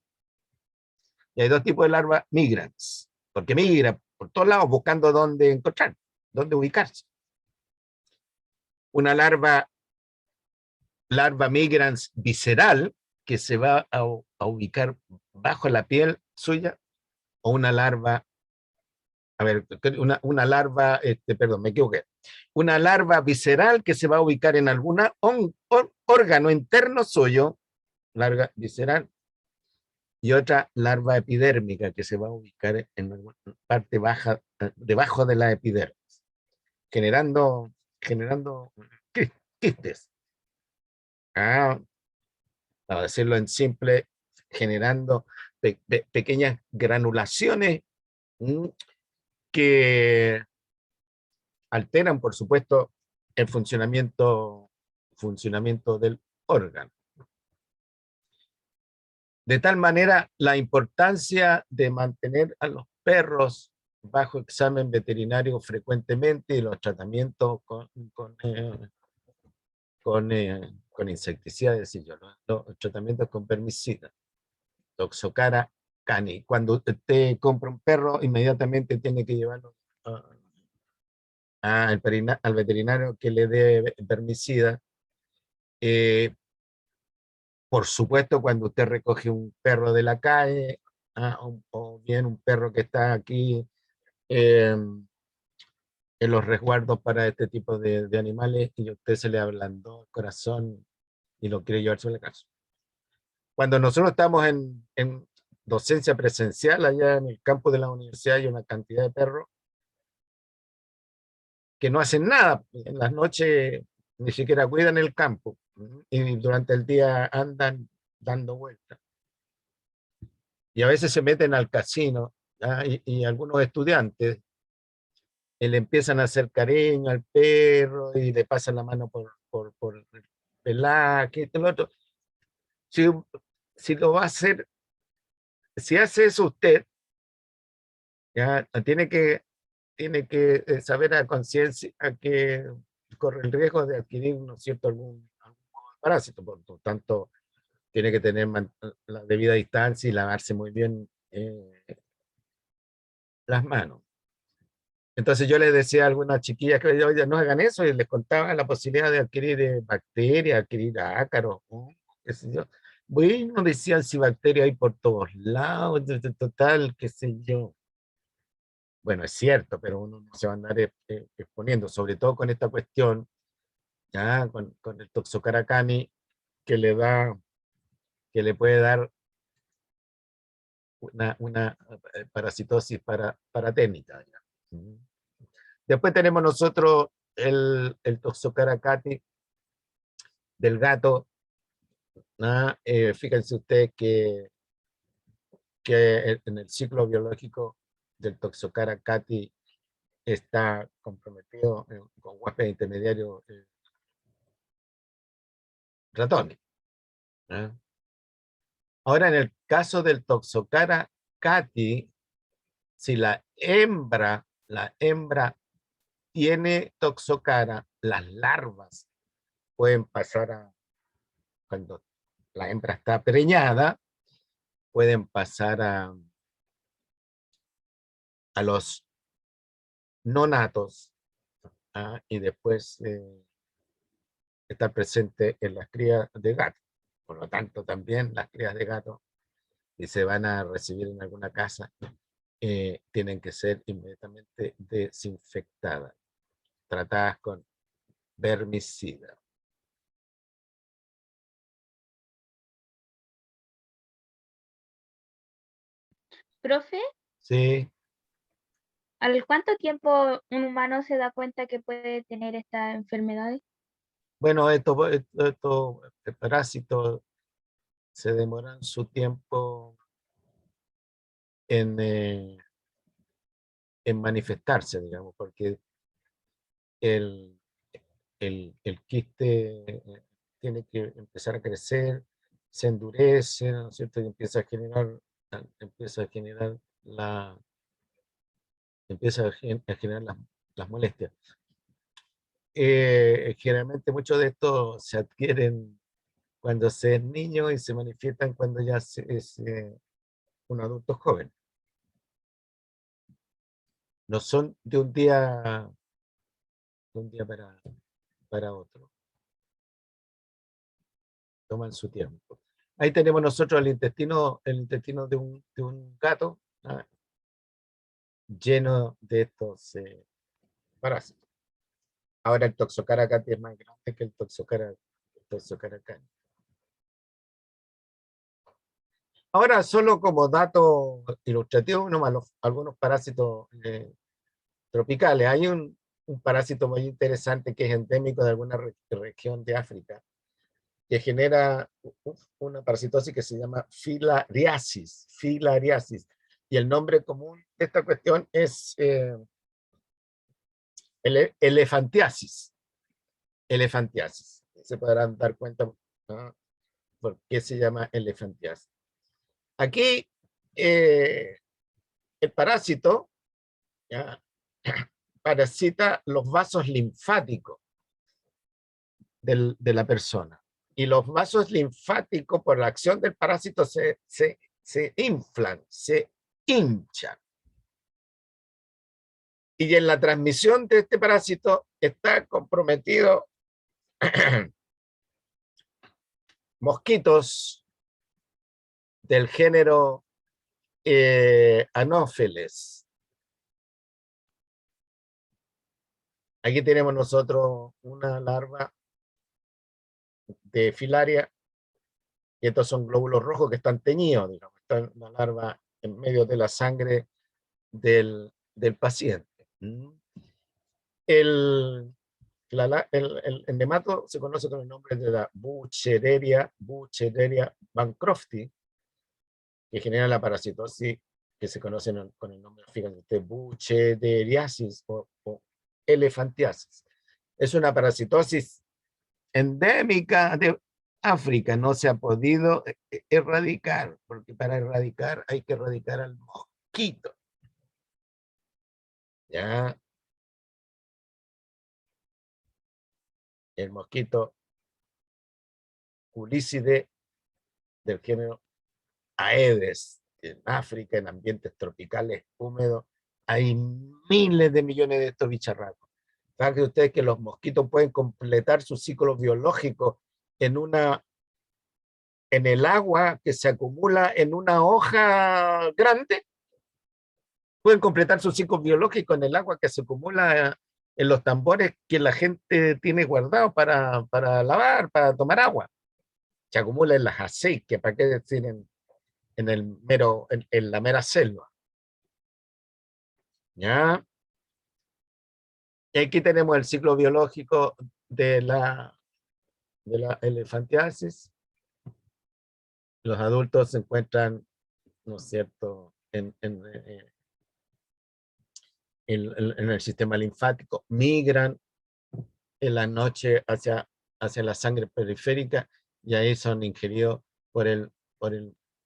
S1: Y hay dos tipos de larva migrans, porque migra por todos lados buscando dónde encontrar, dónde ubicarse. Una larva migrans visceral, que se va a ubicar bajo la piel suya, o una larva, a ver, una larva, perdón, me equivoqué, una larva visceral que se va a ubicar en algún órgano interno suyo, larva visceral, y otra larva epidérmica que se va a ubicar en alguna parte baja, debajo de la epidermis, generando quistes. Ah, para decirlo en simple, generando pequeñas granulaciones que alteran, por supuesto, el funcionamiento del órgano. De tal manera, la importancia de mantener a los perros bajo examen veterinario frecuentemente y los tratamientos con insecticidas, los tratamientos con permicida, Toxocara cani. Cuando usted compra un perro, inmediatamente tiene que llevarlo al veterinario que le dé permicida. Por supuesto, cuando usted recoge un perro de la calle, o bien un perro que está aquí en los resguardos para este tipo de animales, y a usted se le ablandó el corazón y lo quiere llevarse a la casa. Cuando nosotros estamos en docencia presencial, allá en el campo de la universidad, hay una cantidad de perros que no hacen nada. En las noches ni siquiera cuidan el campo, y durante el día andan dando vueltas. Y a veces se meten al casino, y algunos estudiantes le empiezan a hacer cariño al perro y le pasan la mano por el pelaje, esto, lo otro. Si, si lo va a hacer, si hace eso usted, ya tiene que saber a conciencia que corre el riesgo de adquirir, ¿no es cierto?, algún parásito. Por lo tanto, tiene que tener la debida distancia y lavarse muy bien las manos. Entonces yo les decía a algunas chiquillas que oye, no hagan eso, y les contaba la posibilidad de adquirir bacterias, adquirir ácaros, qué sé yo. Bueno, decían, si bacterias hay por todos lados, total, qué sé yo. Bueno, es cierto, pero uno no se va a andar exponiendo, sobre todo con esta cuestión, ya, con el toxocaracani, que que le puede dar una parasitosis paraténica. Después tenemos nosotros el toxocaracati del gato. Fíjense ustedes que en el ciclo biológico del toxocaracati está comprometido con huésped intermediario ratones. ¿Ah? Ahora, en el caso del Toxocara cati, si la hembra tiene Toxocara, las larvas pueden pasar cuando la hembra está preñada, pueden pasar a los nonatos, y después estar presente en las crías de gato. Por lo tanto, también las crías de gato, si se van a recibir en alguna casa, tienen que ser inmediatamente desinfectadas, tratadas con vermicida.
S2: Profe,
S1: Sí,
S2: ¿al cuánto tiempo un humano se da cuenta que puede tener estas enfermedades?
S1: bueno, estos parásitos se demoran su tiempo en, en manifestarse, digamos, porque el, el quiste tiene que empezar a crecer, se endurece, ¿no es cierto? Y empieza a generar a generar las molestias. Generalmente muchos de estos se adquieren cuando se es niño y se manifiestan cuando ya es un adulto joven. No son de un día para otro. Toman su tiempo. Ahí tenemos nosotros el intestino de un gato, ¿ah? Lleno de estos parásitos. Ahora el Toxocara cati es más grande que el Toxocara cani. Ahora, solo como dato ilustrativo, nomás algunos parásitos tropicales. Hay un parásito muy interesante que es endémico de alguna región de África, que genera una parasitosis que se llama filariasis. Filariasis. Y el nombre común de esta cuestión es elefantiasis. Elefantiasis. Se podrán dar cuenta, ¿no?, por qué se llama elefantiasis. Aquí, el parásito, ¿ya?, parasita los vasos linfáticos de la persona. Y los vasos linfáticos, por la acción del parásito, se inflan, se hinchan. Y en la transmisión de este parásito está comprometido mosquitos del género Anopheles. Aquí tenemos nosotros una larva de filaria, y estos son glóbulos rojos que están teñidos, digamos, están la larva en medio de la sangre del paciente. El, el nemato se conoce con el nombre de la Buchereria bancrofti, que genera la parasitosis que se conoce con el nombre, fíjense usted, Bucheriasis o elefantiasis. Es una parasitosis endémica de África, no se ha podido erradicar, porque para erradicar hay que erradicar al mosquito. Ya, el mosquito Culícide del género Aedes. En África, en ambientes tropicales húmedos, hay miles de millones de estos bicharracos. Saben ustedes que los mosquitos pueden completar su ciclo biológico en el agua que se acumula en una hoja grande. Pueden completar su ciclo biológico en el agua que se acumula en los tambores que la gente tiene guardados para lavar, para tomar agua. Se acumula en las acequias, para qué decir en la mera selva. ¿Ya? Y aquí tenemos el ciclo biológico de la elefantiasis. Los adultos se encuentran, ¿no es cierto?, en el sistema linfático, migran en la noche hacia la sangre periférica y ahí son ingeridos por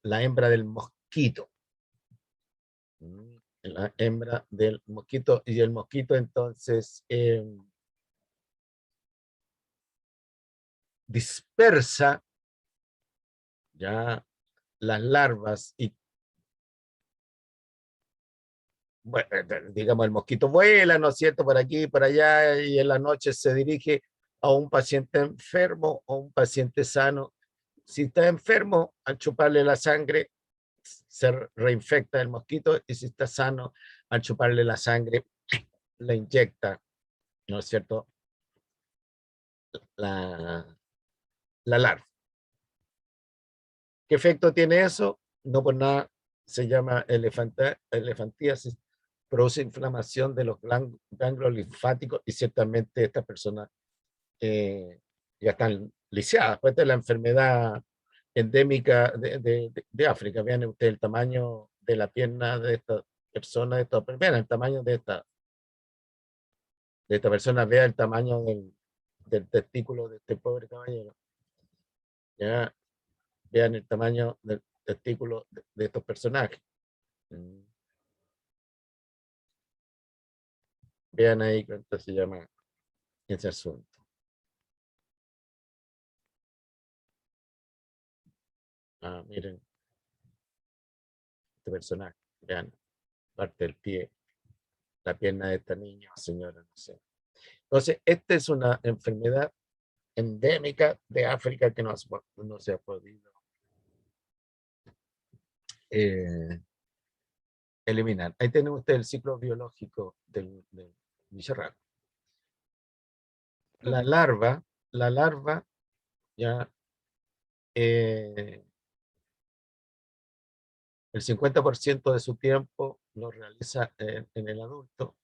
S1: la hembra del mosquito. La hembra del mosquito, y el mosquito entonces dispersa ya las larvas y, bueno, digamos, el mosquito vuela, ¿no es cierto?, por aquí, por allá, y en la noche se dirige a un paciente enfermo o un paciente sano. Si está enfermo, al chuparle la sangre, se reinfecta el mosquito, y si está sano, al chuparle la sangre, le inyecta, ¿no es cierto?, la, la larva. ¿Qué efecto tiene eso? No por nada se llama elefantiasis. Produce inflamación de los ganglios linfáticos, y ciertamente estas personas ya están lisiadas. Pues esta es la enfermedad endémica de África. Vean ustedes el tamaño de la pierna de esta persona, vean el tamaño de esta persona, vea el tamaño del testículo de este pobre caballero. Ya, vean el tamaño del testículo de estos personajes. Vean ahí cuánto se llama ese asunto. Miren, este personaje, vean, parte del pie, la pierna de esta niña, señora, no sé. Entonces, esta es una enfermedad endémica de África que no se ha podido eliminar. Ahí tiene usted el ciclo biológico del bicharraco. La larva ya el 50% de su tiempo lo realiza en el adulto,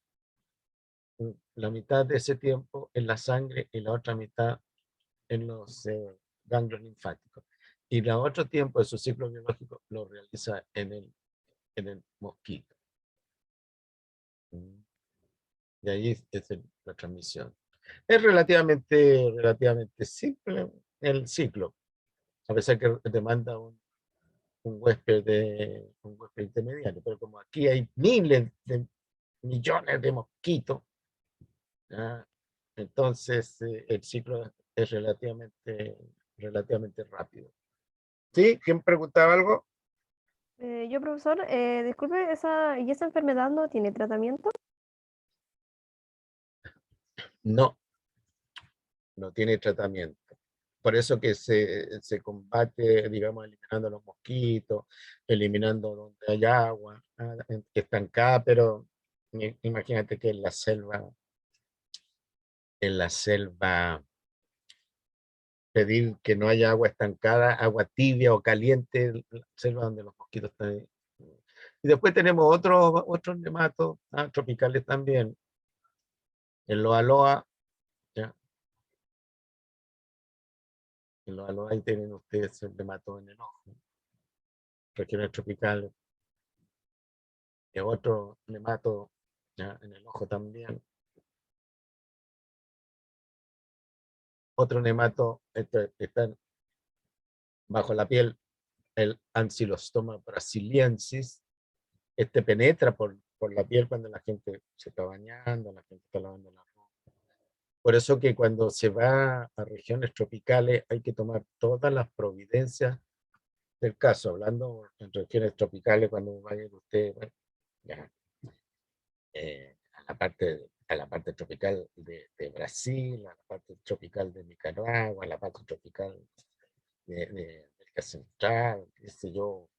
S1: la mitad de ese tiempo en la sangre y la otra mitad en los ganglios linfáticos. Y el otro tiempo de su ciclo biológico lo realiza en el mosquito. Y ahí es la transmisión. Es relativamente simple el ciclo, a pesar que demanda un huésped intermediario, pero como aquí hay miles de millones de mosquitos, ¿ya? Entonces el ciclo es relativamente rápido. ¿Sí? ¿Quién preguntaba algo?
S3: Yo, profesor, disculpe, ¿y esa enfermedad no tiene tratamiento?
S1: No, no tiene tratamiento. Por eso que se combate, digamos, eliminando los mosquitos, eliminando donde hay agua estancada, pero imagínate que en la selva, pedir que no haya agua estancada, agua tibia o caliente, la selva donde los mosquitos están ahí. Y después tenemos otros nematos tropicales también. En los aloa, ¿ya? En los aloa ahí tienen ustedes el nemato en el ojo, regiones tropicales. Y otro nemato, ¿ya?, en el ojo también. Otro nemato está bajo la piel, el Ancylostoma brasiliensis. Este penetra por la piel cuando la gente se está bañando, la gente está lavando la ropa. Por eso que cuando se va a regiones tropicales hay que tomar todas las providencias del caso. Hablando en regiones tropicales, cuando vayan ustedes, bueno, ya, a la parte tropical de Brasil, a la parte tropical de Nicaragua, a la parte tropical de América Central, qué sé yo,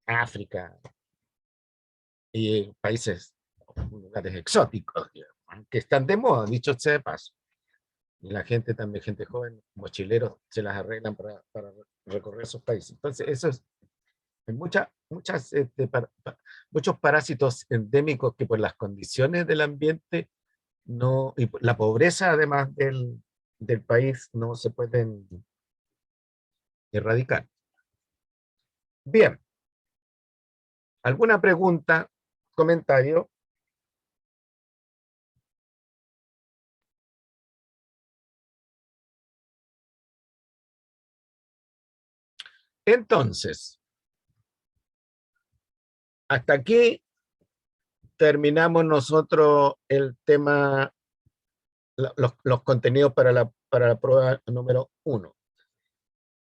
S1: África, y países, lugares exóticos, digamos, que están de moda, dicho sea de paso. Y la gente también, gente joven, mochileros, se las arreglan para recorrer esos países. Entonces, eso es, hay muchos parásitos endémicos que por las condiciones del ambiente no, y la pobreza además del país no se pueden erradicar. Bien, ¿alguna pregunta, comentario? Entonces, hasta aquí terminamos nosotros el tema, los contenidos para la prueba número 1.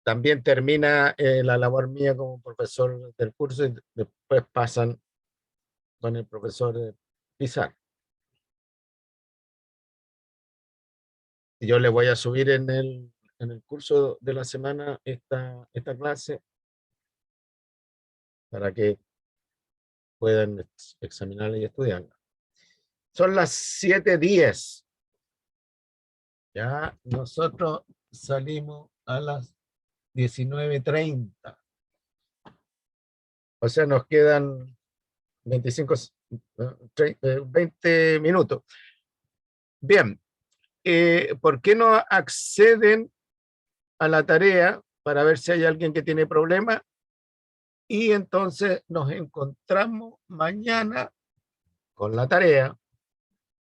S1: También termina la labor mía como profesor del curso y después pasan con el profesor Pizarro. Y yo le voy a subir en el curso de la semana esta clase para que puedan examinarla y estudiarla. Son las 7:10. Ya nosotros salimos a las 19:30. O sea, nos quedan 20 minutos. Bien, ¿por qué no acceden a la tarea para ver si hay alguien que tiene problemas? Y entonces nos encontramos mañana con la tarea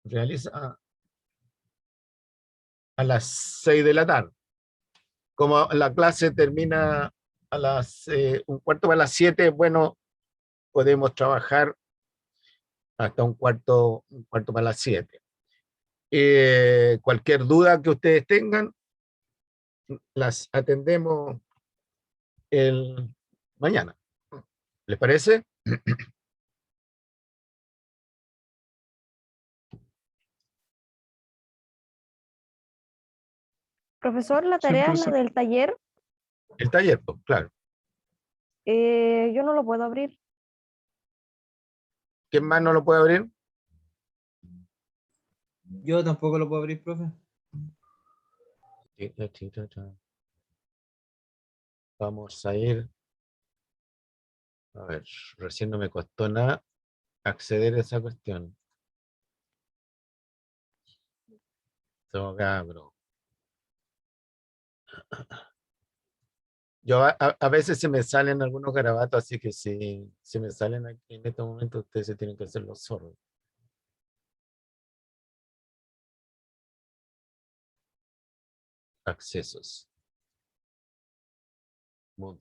S1: realizada a las 6 de la tarde. Como la clase termina a las 6:45, bueno, podemos trabajar hasta un cuarto para las 7. Cualquier duda que ustedes tengan, las atendemos mañana. ¿Les parece?
S3: Profesor, la
S4: Sí,
S3: tarea es la
S4: profesor.
S3: del taller.
S1: El taller, pues, claro.
S3: Yo no lo puedo abrir.
S1: ¿Quién más no lo puede abrir?
S5: Yo tampoco lo puedo abrir, profe.
S1: Vamos a ir. A ver, recién no me costó nada acceder a esa cuestión. Cabro. Yo a veces se me salen algunos garabatos, así que si se me salen aquí en este momento, ustedes se tienen que hacer los sordos. Accesos. Mood.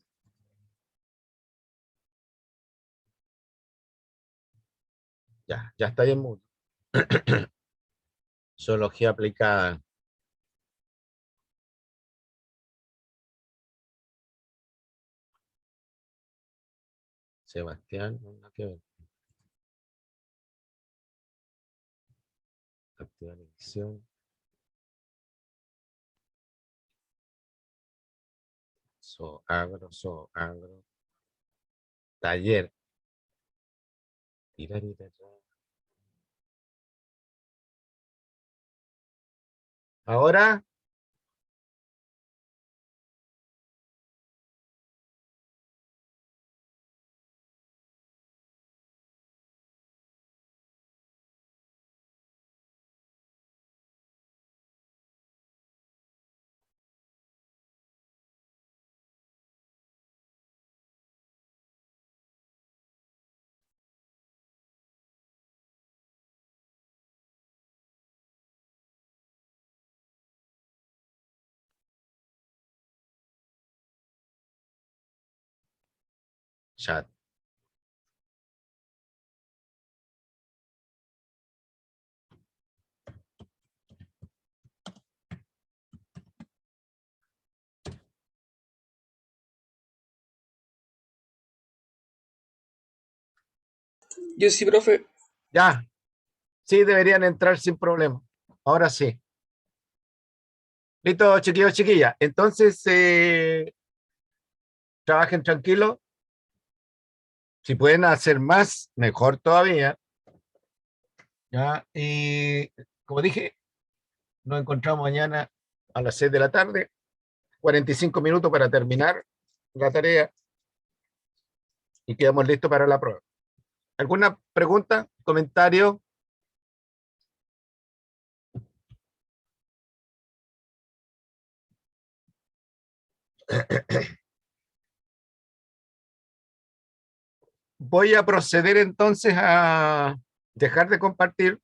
S1: Ya está ahí en Mood. Zoología aplicada. Sebastián, no, que ver. Activar edición. Agro. Taller. Ahora. Chat.
S4: Yo sí, profe.
S1: Ya. Sí, deberían entrar sin problema. Ahora sí. Listo, chiquillos, chiquillas. Entonces, trabajen tranquilos. Si pueden hacer más, mejor todavía. ¿Ya? Y como dije, nos encontramos mañana a las 6 de la tarde. 45 minutos para terminar la tarea y quedamos listos para la prueba. ¿Alguna pregunta, comentario? Voy a proceder entonces a dejar de compartir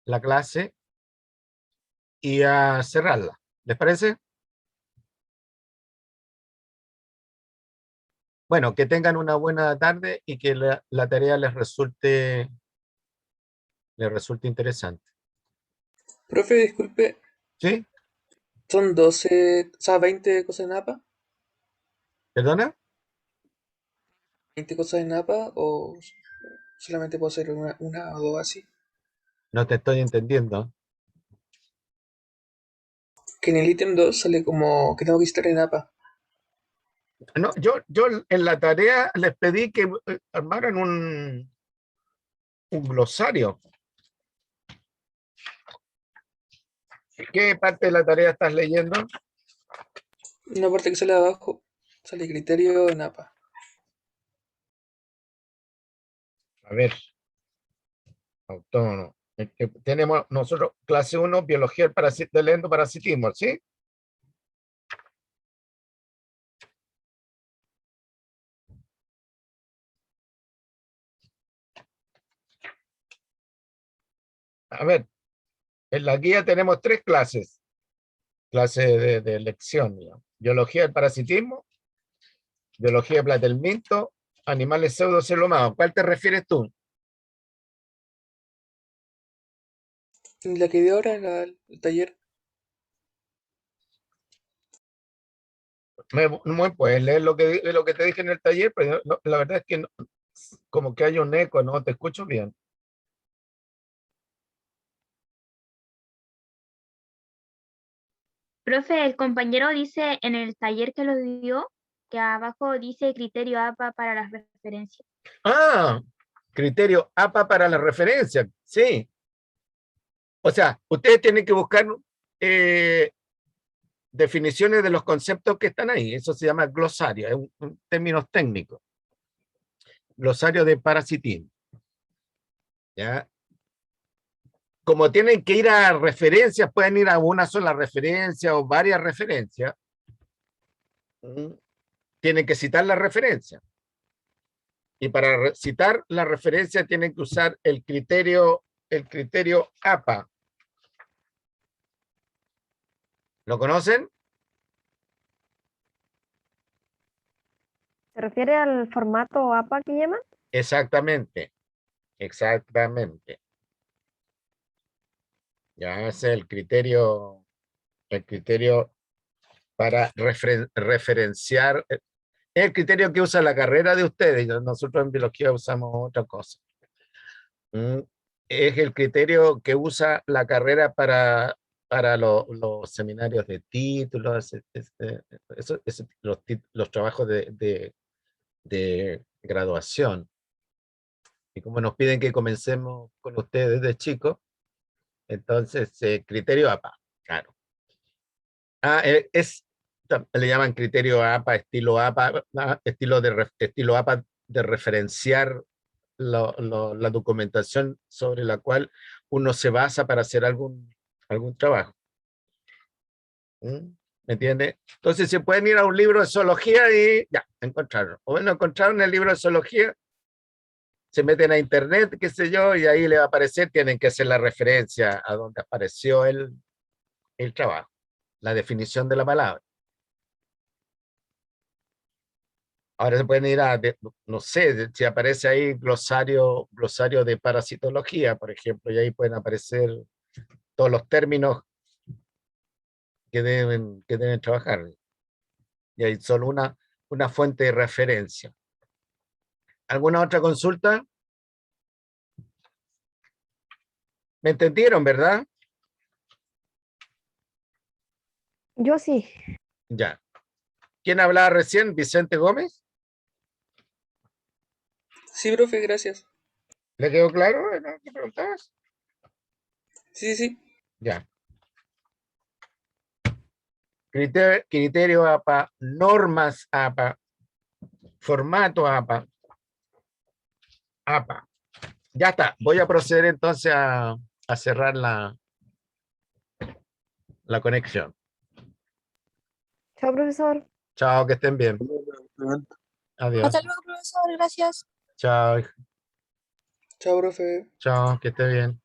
S1: la clase y a cerrarla. ¿Les parece? Bueno, que tengan una buena tarde y que la tarea les resulte interesante.
S4: Profe, disculpe,
S1: ¿Sí?
S4: ¿son 12, o sea, 20 cosas en APA?
S1: ¿Perdona?
S4: ¿20 cosas en APA o solamente puedo hacer una o dos así?
S1: No te estoy entendiendo.
S4: Que en el ítem 2 sale como que tengo que estar en APA.
S1: No, yo en la tarea les pedí que armaran un glosario. ¿Qué parte de la tarea estás leyendo?
S4: Una parte que sale abajo, sale criterio en APA.
S1: A ver, autónomo. Tenemos nosotros clase 1, biología del endoparasitismo, ¿sí? A ver, en la guía tenemos 3 clases. Clase de elección, digamos. Biología del parasitismo, biología de platelminto, animales pseudocelomados. ¿Cuál te refieres tú?
S4: La que vi ahora en el taller.
S1: Me puedes leer lo que te dije en el taller, pero la verdad es que como que hay un eco, no te escucho bien.
S2: Profe, el compañero dice en el taller que lo dio que abajo dice criterio APA para las referencias.
S1: Ah, criterio APA para la referencia, sí. O sea, ustedes tienen que buscar definiciones de los conceptos que están ahí. Eso se llama glosario, es un término técnico. Glosario de parasitismo. ¿Ya? Como tienen que ir a referencias, pueden ir a una sola referencia o varias referencias. Tienen que citar la referencia. Y para citar la referencia tienen que usar el criterio APA. ¿Lo conocen?
S3: ¿Se refiere al formato APA que llaman?
S1: Exactamente, exactamente. Ya ese es el criterio para referenciar, es el criterio que usa la carrera de ustedes. Nosotros en biología usamos otra cosa. Es el criterio que usa la carrera para los seminarios de títulos, los trabajos de graduación. Y como nos piden que comencemos con ustedes desde chicos, entonces criterio APA, claro. Le llaman criterio APA, estilo APA, estilo APA de referenciar la documentación sobre la cual uno se basa para hacer algún trabajo. ¿Me entiende? Entonces se pueden ir a un libro de zoología y ya, encontraron. O bueno, encontraron el libro de zoología, se meten a internet, qué sé yo, y ahí le va a aparecer, tienen que hacer la referencia a donde apareció el trabajo, la definición de la palabra. Ahora se pueden ir no sé, si aparece ahí glosario de parasitología, por ejemplo, y ahí pueden aparecer todos los términos que deben trabajar. Y hay solo una fuente de referencia. ¿Alguna otra consulta? ¿Me entendieron, verdad?
S3: Yo sí.
S1: Ya. ¿Quién hablaba recién? ¿Vicente Gómez?
S4: Sí, profe, gracias.
S1: ¿Le quedó claro? ¿Qué preguntabas?
S4: Sí, sí, sí.
S1: Ya. Criterio APA, normas APA, formato APA. Ya está. Voy a proceder entonces a cerrar la conexión.
S3: Chao, profesor.
S1: Chao, que estén bien. Adiós.
S6: Hasta luego, profesor. Gracias.
S1: Chao,
S4: Chao, profe.
S1: chao, que esté bien.